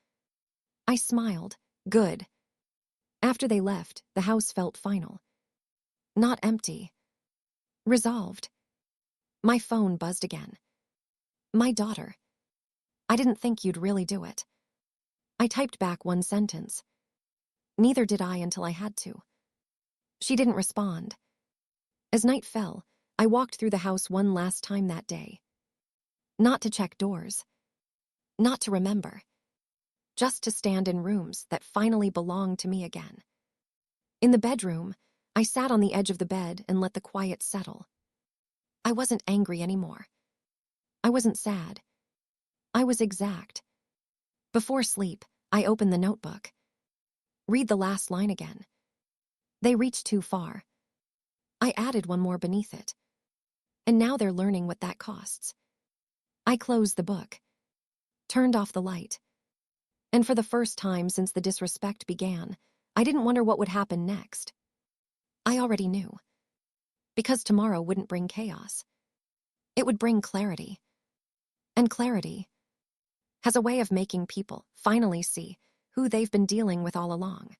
I smiled. Good. After they left, the house felt final. Not empty. Resolved. My phone buzzed again. My daughter. I didn't think you'd really do it. I typed back one sentence. Neither did I until I had to. She didn't respond. As night fell, I walked through the house one last time that day. Not to check doors. Not to remember. Just to stand in rooms that finally belonged to me again. In the bedroom, I sat on the edge of the bed and let the quiet settle. I wasn't angry anymore. I wasn't sad. I was exact. Before sleep, I opened the notebook. Read the last line again. They reached too far. I added one more beneath it. And now they're learning what that costs. I closed the book. Turned off the light. And for the first time since the disrespect began, I didn't wonder what would happen next. I already knew. Because tomorrow wouldn't bring chaos. It would bring clarity. And clarity has a way of making people finally see who they've been dealing with all along.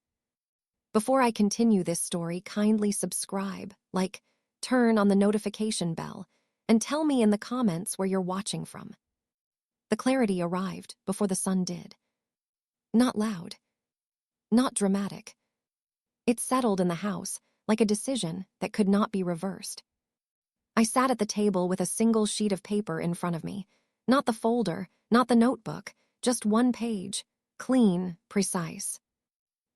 Before I continue this story, kindly subscribe, like, turn on the notification bell, and tell me in the comments where you're watching from. The clarity arrived before the sun did. Not loud. Not dramatic. It settled in the house like a decision that could not be reversed. I sat at the table with a single sheet of paper in front of me. Not the folder, not the notebook, just one page, clean, precise.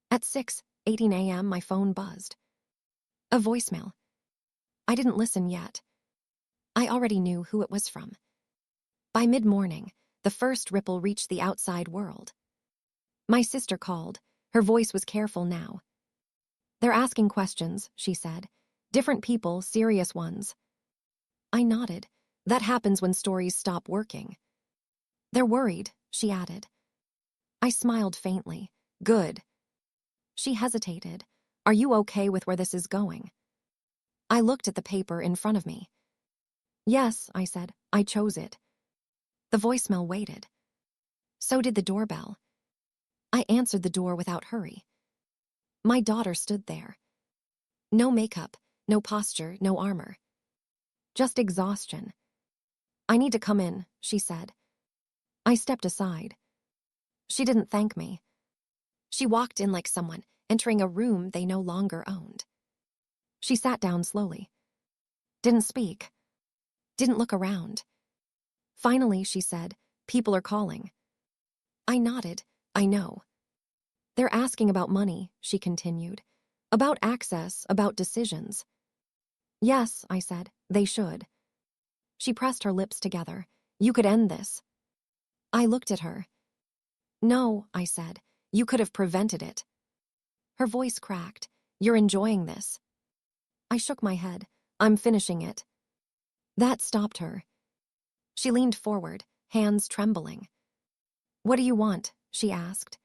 At 6:18 a.m., my phone buzzed. A voicemail. I didn't listen yet. I already knew who it was from. By mid-morning, the first ripple reached the outside world. My sister called. Her voice was careful now. They're asking questions, she said. Different people, serious ones. I nodded. That happens when stories stop working. They're worried, she added. I smiled faintly. Good. She hesitated. Are you okay with where this is going? I looked at the paper in front of me. Yes, I said. I chose it. The voicemail waited. So did the doorbell. I answered the door without hurry. My daughter stood there. No makeup, no posture, no armor. Just exhaustion. I need to come in, she said. I stepped aside. She didn't thank me. She walked in like someone entering a room they no longer owned. She sat down slowly. Didn't speak. Didn't look around. Finally, she said, people are calling. I nodded. I know. They're asking about money, she continued. About access, about decisions. Yes, I said, they should. She pressed her lips together. You could end this. I looked at her. No, I said, you could have prevented it. Her voice cracked. You're enjoying this. I shook my head. I'm finishing it. That stopped her. She leaned forward, hands trembling. What do you want? She asked.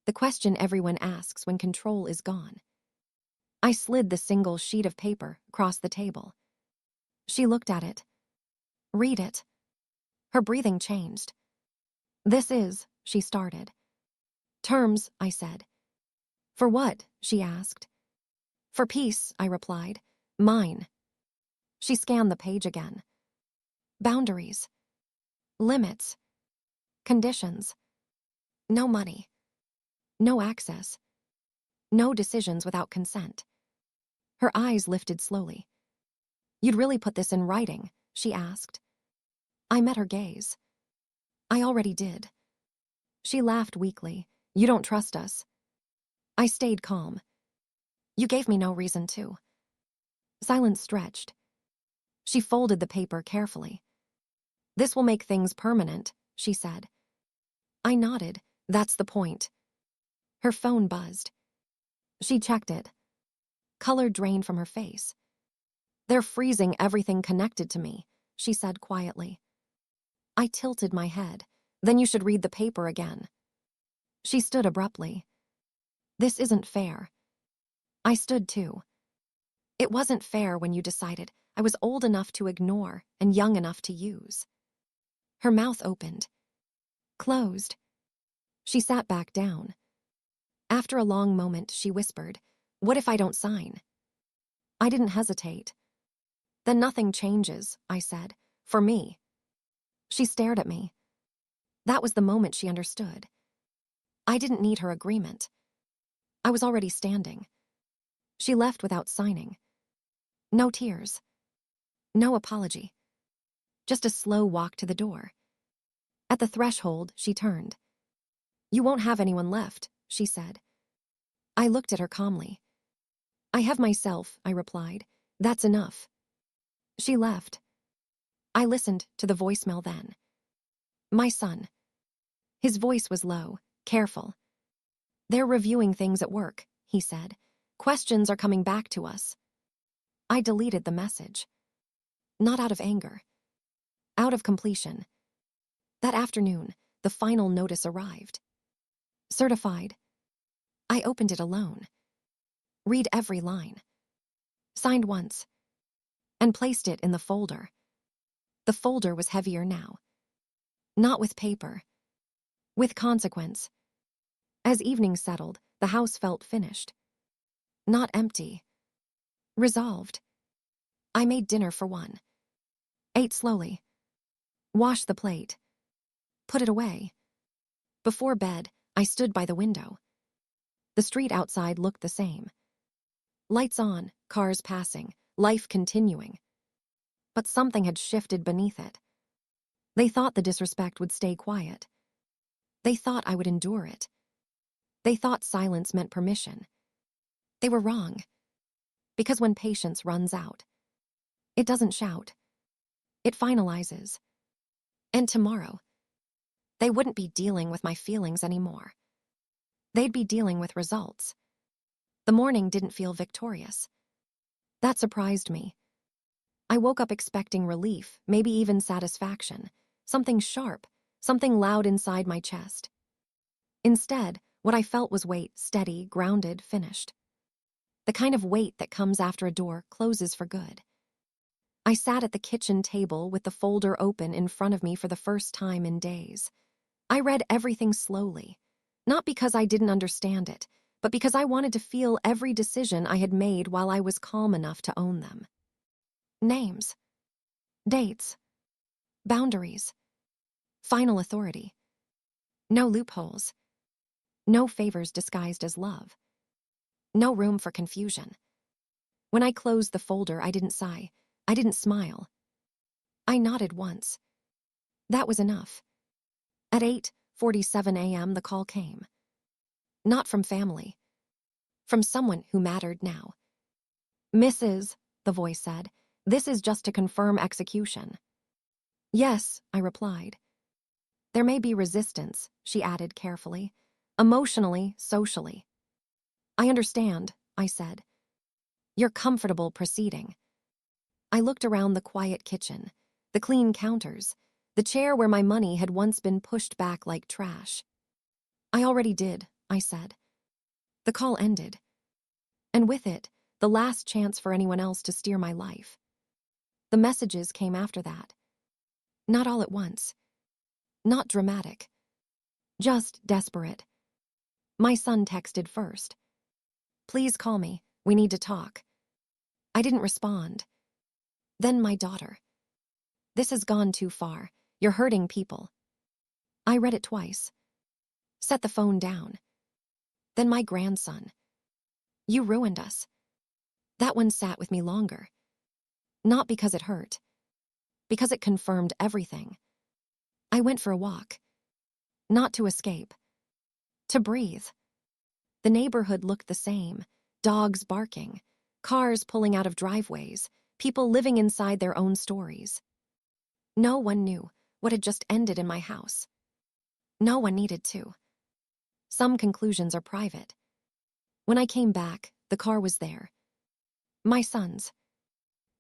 The question everyone asks when control is gone. I slid the single sheet of paper across the table. She looked at it. Read it. Her breathing changed. This is, she started. Terms, I said. For what? She asked. For peace, I replied. Mine. She scanned the page again. Boundaries. Limits. Conditions. No money. No access. No decisions without consent. Her eyes lifted slowly. You'd really put this in writing? She asked. I met her gaze. I already did. She laughed weakly. You don't trust us. I stayed calm. You gave me no reason to. Silence stretched. She folded the paper carefully. This will make things permanent, she said. I nodded. That's the point. Her phone buzzed. She checked it. Color drained from her face. They're freezing everything connected to me, she said quietly. I tilted my head. Then you should read the paper again. She stood abruptly. This isn't fair. I stood too. It wasn't fair when you decided I was old enough to ignore and young enough to use. Her mouth opened, closed. She sat back down. After a long moment, she whispered, "What if I don't sign?" I didn't hesitate. "Then nothing changes," I said, "for me." She stared at me. That was the moment she understood. I didn't need her agreement. I was already standing. She left without signing. No tears. No apology. Just a slow walk to the door. At the threshold, she turned. "You won't have anyone left," she said. I looked at her calmly. "I have myself," I replied. "That's enough." She left. I listened to the voicemail then. My son. His voice was low, careful. "They're reviewing things at work," he said. "Questions are coming back to us." I deleted the message. Not out of anger. Out of completion. That afternoon, the final notice arrived. Certified. I opened it alone. Read every line. Signed once. And placed it in the folder. The folder was heavier now. Not with paper. With consequence. As evening settled, the house felt finished. Not empty. Resolved. I made dinner for one. Ate slowly. Washed the plate. Put it away. Before bed, I stood by the window. The street outside looked the same. Lights on, cars passing, life continuing. But something had shifted beneath it. They thought the disrespect would stay quiet. They thought I would endure it. They thought silence meant permission. They were wrong. Because when patience runs out, it doesn't shout. It finalizes. And tomorrow, they wouldn't be dealing with my feelings anymore. They'd be dealing with results. The morning didn't feel victorious. That surprised me. I woke up expecting relief, maybe even satisfaction, something sharp, something loud inside my chest. Instead, what I felt was weight, steady, grounded, finished. The kind of weight that comes after a door closes for good. I sat at the kitchen table with the folder open in front of me for the first time in days. I read everything slowly, not because I didn't understand it, but because I wanted to feel every decision I had made while I was calm enough to own them. Names. Dates. Boundaries. Final authority. No loopholes. No favors disguised as love. No room for confusion. When I closed the folder, I didn't sigh. I didn't smile. I nodded once. That was enough. At 8:47 a.m., the call came. Not from family. From someone who mattered now. "Mrs.," the voice said, "this is just to confirm execution." "Yes," I replied. "There may be resistance," she added carefully. "Emotionally, socially." "I understand," I said. "You're comfortable proceeding." I looked around the quiet kitchen, the clean counters, the chair where my money had once been pushed back like trash. "I already did," I said. The call ended. And with it, the last chance for anyone else to steer my life. The messages came after that. Not all at once. Not dramatic. Just desperate. My son texted first. "Please call me. We need to talk." I didn't respond. Then my daughter. "This has gone too far. You're hurting people." I read it twice. Set the phone down. Then my grandson. "You ruined us." That one sat with me longer. Not because it hurt. Because it confirmed everything. I went for a walk. Not to escape. To breathe. The neighborhood looked the same. Dogs barking. Cars pulling out of driveways. People living inside their own stories. No one knew what had just ended in my house. No one needed to. Some conclusions are private. When I came back, the car was there. My son's.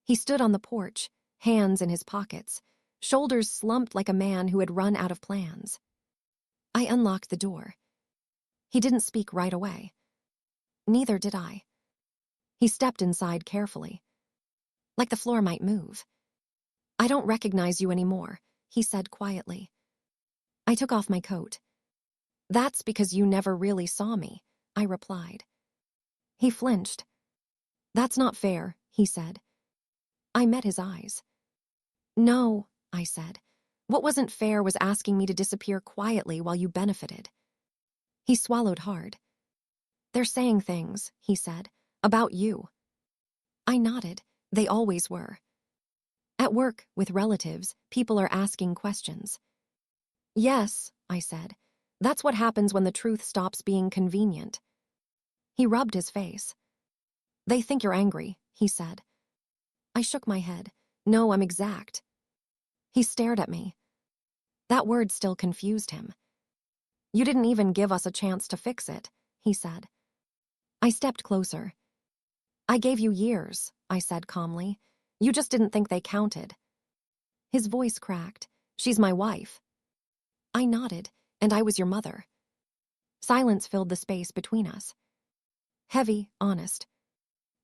He stood on the porch, hands in his pockets, shoulders slumped like a man who had run out of plans. I unlocked the door. He didn't speak right away. Neither did I. He stepped inside carefully, like the floor might move. I don't recognize you anymore, he said quietly. I took off my coat. That's because you never really saw me, I replied. He flinched. That's not fair, he said. I met his eyes. No, I said. What wasn't fair was asking me to disappear quietly while you benefited. He swallowed hard. They're saying things, he said, about you. I nodded. They always were. At work, with relatives, people are asking questions. Yes, I said. That's what happens when the truth stops being convenient. He rubbed his face. They think you're angry, he said. I shook my head. No, I'm exact. He stared at me. That word still confused him. You didn't even give us a chance to fix it, he said. I stepped closer. I gave you years, I said calmly. You just didn't think they counted. His voice cracked. She's my wife. I nodded, and I was your mother. Silence filled the space between us. Heavy, honest.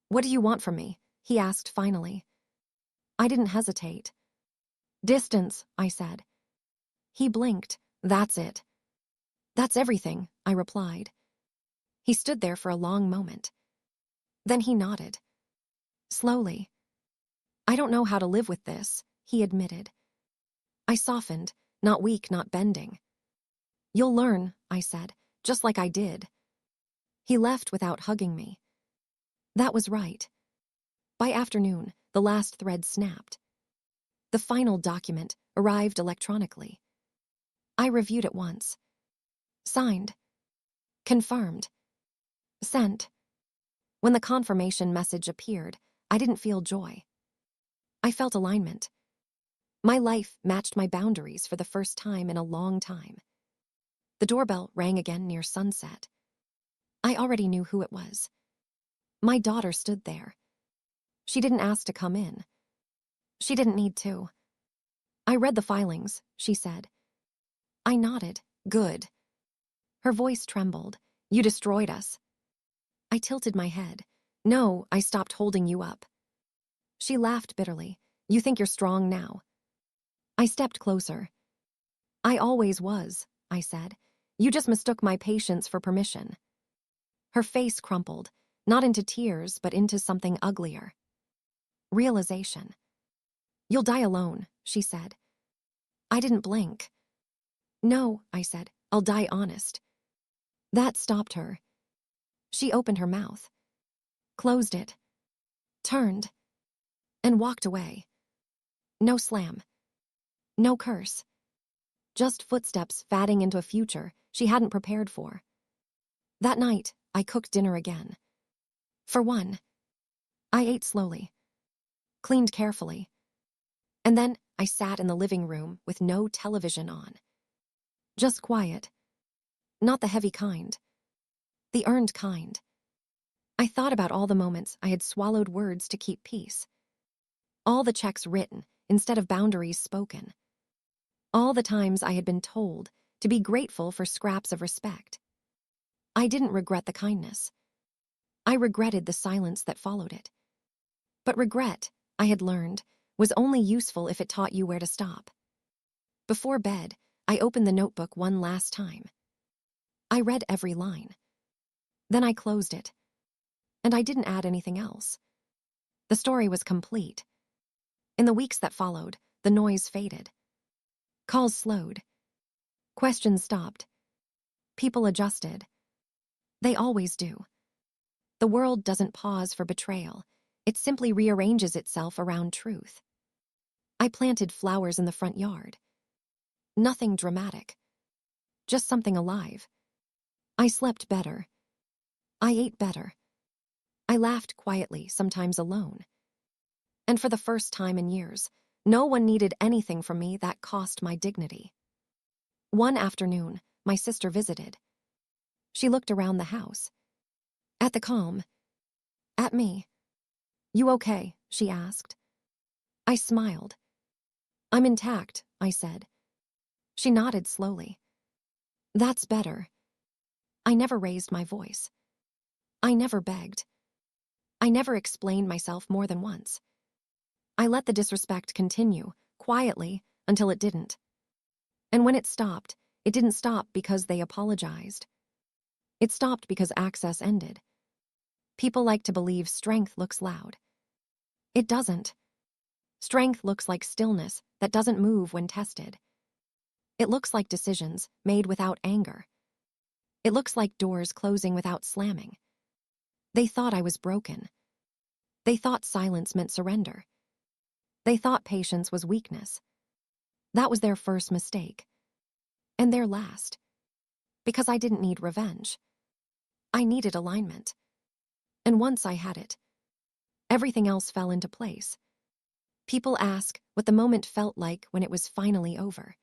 What do you want from me? He asked finally. I didn't hesitate. Distance, I said. He blinked. That's it. That's everything, I replied. He stood there for a long moment. Then he nodded. Slowly. I don't know how to live with this, he admitted. I softened, not weak, not bending. You'll learn, I said, just like I did. He left without hugging me. That was right. By afternoon, the last thread snapped. The final document arrived electronically. I reviewed it once. Signed. Confirmed. Sent. When the confirmation message appeared, I didn't feel joy. I felt alignment. My life matched my boundaries for the first time in a long time. The doorbell rang again near sunset. I already knew who it was. My daughter stood there. She didn't ask to come in. She didn't need to. I read the filings, she said. I nodded. Good. Her voice trembled. You destroyed us. I tilted my head. No, I stopped holding you up. She laughed bitterly. You think you're strong now. I stepped closer. I always was, I said. You just mistook my patience for permission. Her face crumpled, not into tears, but into something uglier. Realization. You'll die alone, she said. I didn't blink. No, I said, I'll die honest. That stopped her. She opened her mouth, closed it, turned, and walked away. No slam. No curse. Just footsteps fading into a future she hadn't prepared for. That night, I cooked dinner again. For one, I ate slowly, cleaned carefully, and then I sat in the living room with no television on. Just quiet. Not the heavy kind. The earned kind. I thought about all the moments I had swallowed words to keep peace. All the checks written instead of boundaries spoken. All the times I had been told to be grateful for scraps of respect. I didn't regret the kindness. I regretted the silence that followed it. But regret, I had learned, was only useful if it taught you where to stop. Before bed, I opened the notebook one last time. I read every line. Then I closed it. And I didn't add anything else. The story was complete. In the weeks that followed, the noise faded. Calls slowed. Questions stopped. People adjusted. They always do. The world doesn't pause for betrayal. It simply rearranges itself around truth. I planted flowers in the front yard. Nothing dramatic. Just something alive. I slept better. I ate better. I laughed quietly, sometimes alone. And for the first time in years, no one needed anything from me that cost my dignity. One afternoon, my sister visited. She looked around the house. At the calm. At me. You okay? She asked. I smiled. I'm intact, I said. She nodded slowly. That's better. I never raised my voice. I never begged. I never explained myself more than once. I let the disrespect continue, quietly, until it didn't. And when it didn't stop because they apologized. It stopped because access ended. People like to believe strength looks loud. It doesn't. Strength looks like stillness that doesn't move when tested. It looks like decisions made without anger. It looks like doors closing without slamming. They thought I was broken. They thought silence meant surrender. They thought patience was weakness. That was their first mistake. And their last. Because I didn't need revenge. I needed alignment. And once I had it, everything else fell into place. People ask what the moment felt like when it was finally over.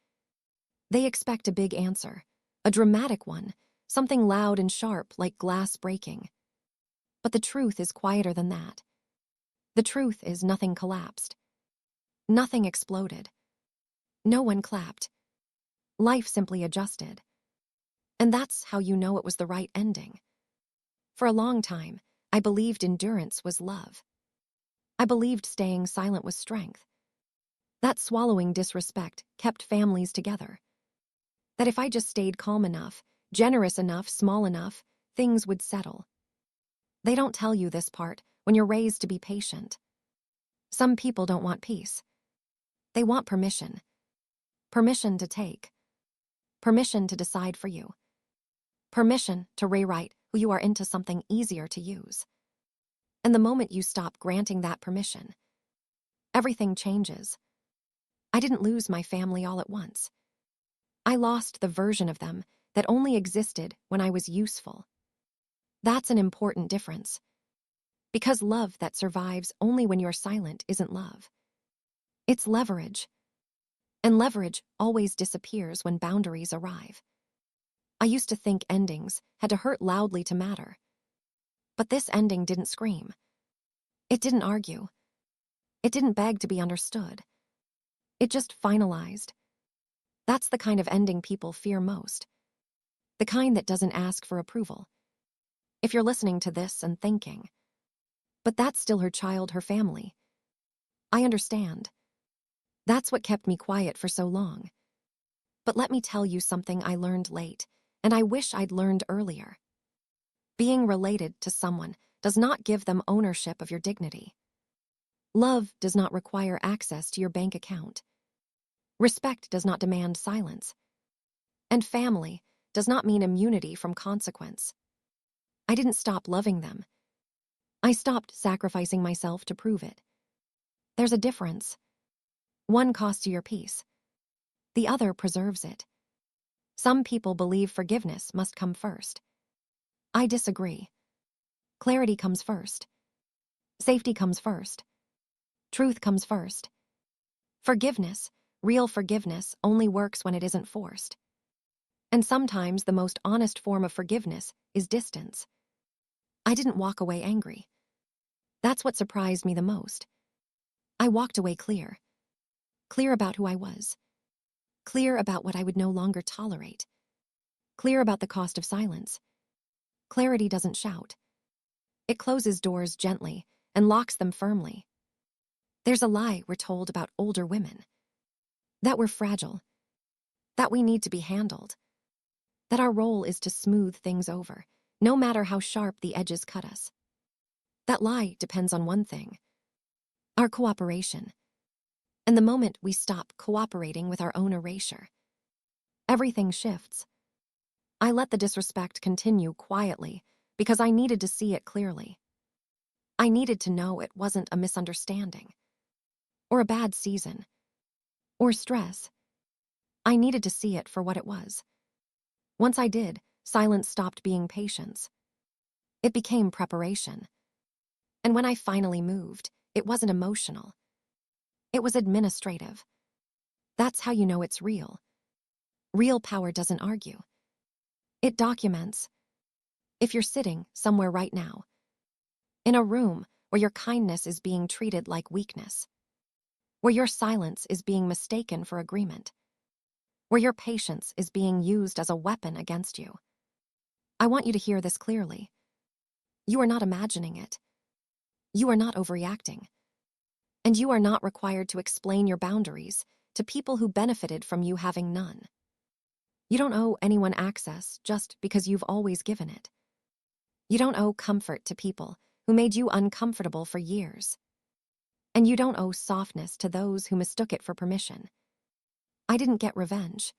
They expect a big answer, a dramatic one, something loud and sharp like glass breaking. But the truth is quieter than that. The truth is nothing collapsed. Nothing exploded. No one clapped. Life simply adjusted. And that's how you know it was the right ending. For a long time, I believed endurance was love. I believed staying silent was strength. That swallowing disrespect kept families together. That if I just stayed calm enough, generous enough, small enough, things would settle. They don't tell you this part when you're raised to be patient. Some people don't want peace. They want permission. Permission to take. Permission to decide for you. Permission to rewrite who you are into something easier to use. And the moment you stop granting that permission, everything changes. I didn't lose my family all at once. I lost the version of them that only existed when I was useful. That's an important difference. Because love that survives only when you're silent isn't love. It's leverage. And leverage always disappears when boundaries arrive. I used to think endings had to hurt loudly to matter. But this ending didn't scream. It didn't argue. It didn't beg to be understood. It just finalized. That's the kind of ending people fear most. The kind that doesn't ask for approval. If you're listening to this and thinking, but that's still her child, her family. I understand. That's what kept me quiet for so long. But let me tell you something I learned late, and I wish I'd learned earlier. Being related to someone does not give them ownership of your dignity. Love does not require access to your bank account. Respect does not demand silence. And family does not mean immunity from consequence. I didn't stop loving them. I stopped sacrificing myself to prove it. There's a difference. One costs you your peace. The other preserves it. Some people believe forgiveness must come first. I disagree. Clarity comes first. Safety comes first. Truth comes first. Forgiveness, real forgiveness, only works when it isn't forced. And sometimes the most honest form of forgiveness is distance. I didn't walk away angry. That's what surprised me the most. I walked away clear. Clear about who I was. Clear about what I would no longer tolerate. Clear about the cost of silence. Clarity doesn't shout. It closes doors gently and locks them firmly. There's a lie we're told about older women. That we're fragile. That we need to be handled. That our role is to smooth things over, no matter how sharp the edges cut us. That lie depends on one thing: our cooperation. And the moment we stop cooperating with our own erasure, everything shifts. I let the disrespect continue quietly because I needed to see it clearly. I needed to know it wasn't a misunderstanding, or a bad season, or stress. I needed to see it for what it was. Once I did, silence stopped being patience. It became preparation. And when I finally moved, it wasn't emotional. It was administrative. That's how you know it's real. Real power doesn't argue. It documents. If you're sitting somewhere right now, in a room where your kindness is being treated like weakness, where your silence is being mistaken for agreement, where your patience is being used as a weapon against you, I want you to hear this clearly. You are not imagining it. You are not overreacting. And you are not required to explain your boundaries to people who benefited from you having none. You don't owe anyone access just because you've always given it. You don't owe comfort to people who made you uncomfortable for years. And you don't owe softness to those who mistook it for permission. I didn't get revenge.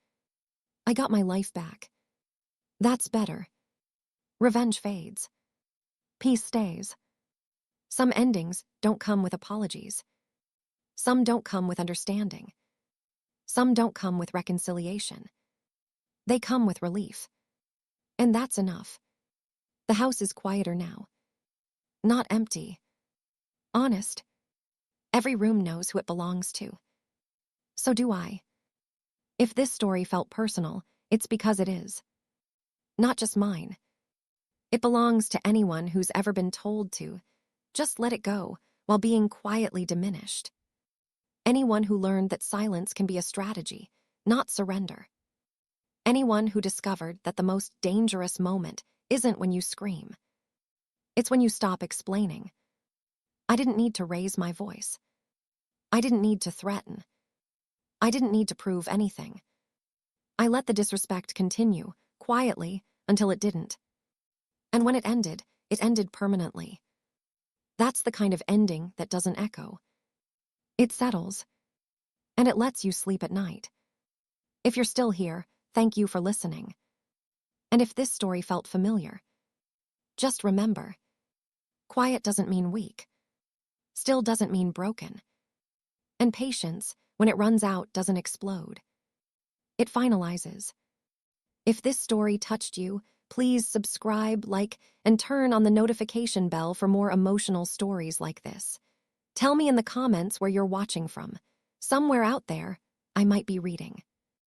I got my life back. That's better. Revenge fades. Peace stays. Some endings don't come with apologies. Some don't come with understanding. Some don't come with reconciliation. They come with relief. And that's enough. The house is quieter now. Not empty. Honest. Every room knows who it belongs to. So do I. If this story felt personal, it's because it is. Not just mine. It belongs to anyone who's ever been told to. Just let it go while being quietly diminished. Anyone who learned that silence can be a strategy, not surrender. Anyone who discovered that the most dangerous moment isn't when you scream. It's when you stop explaining. I didn't need to raise my voice. I didn't need to threaten. I didn't need to prove anything. I let the disrespect continue, quietly, until it didn't. And when it ended permanently. That's the kind of ending that doesn't echo. It settles. And it lets you sleep at night. If you're still here, thank you for listening. And if this story felt familiar, just remember, quiet doesn't mean weak. Still doesn't mean broken. And patience, when it runs out, doesn't explode. It finalizes. If this story touched you, please subscribe, like, and turn on the notification bell for more emotional stories like this. Tell me in the comments where you're watching from. Somewhere out there, I might be reading.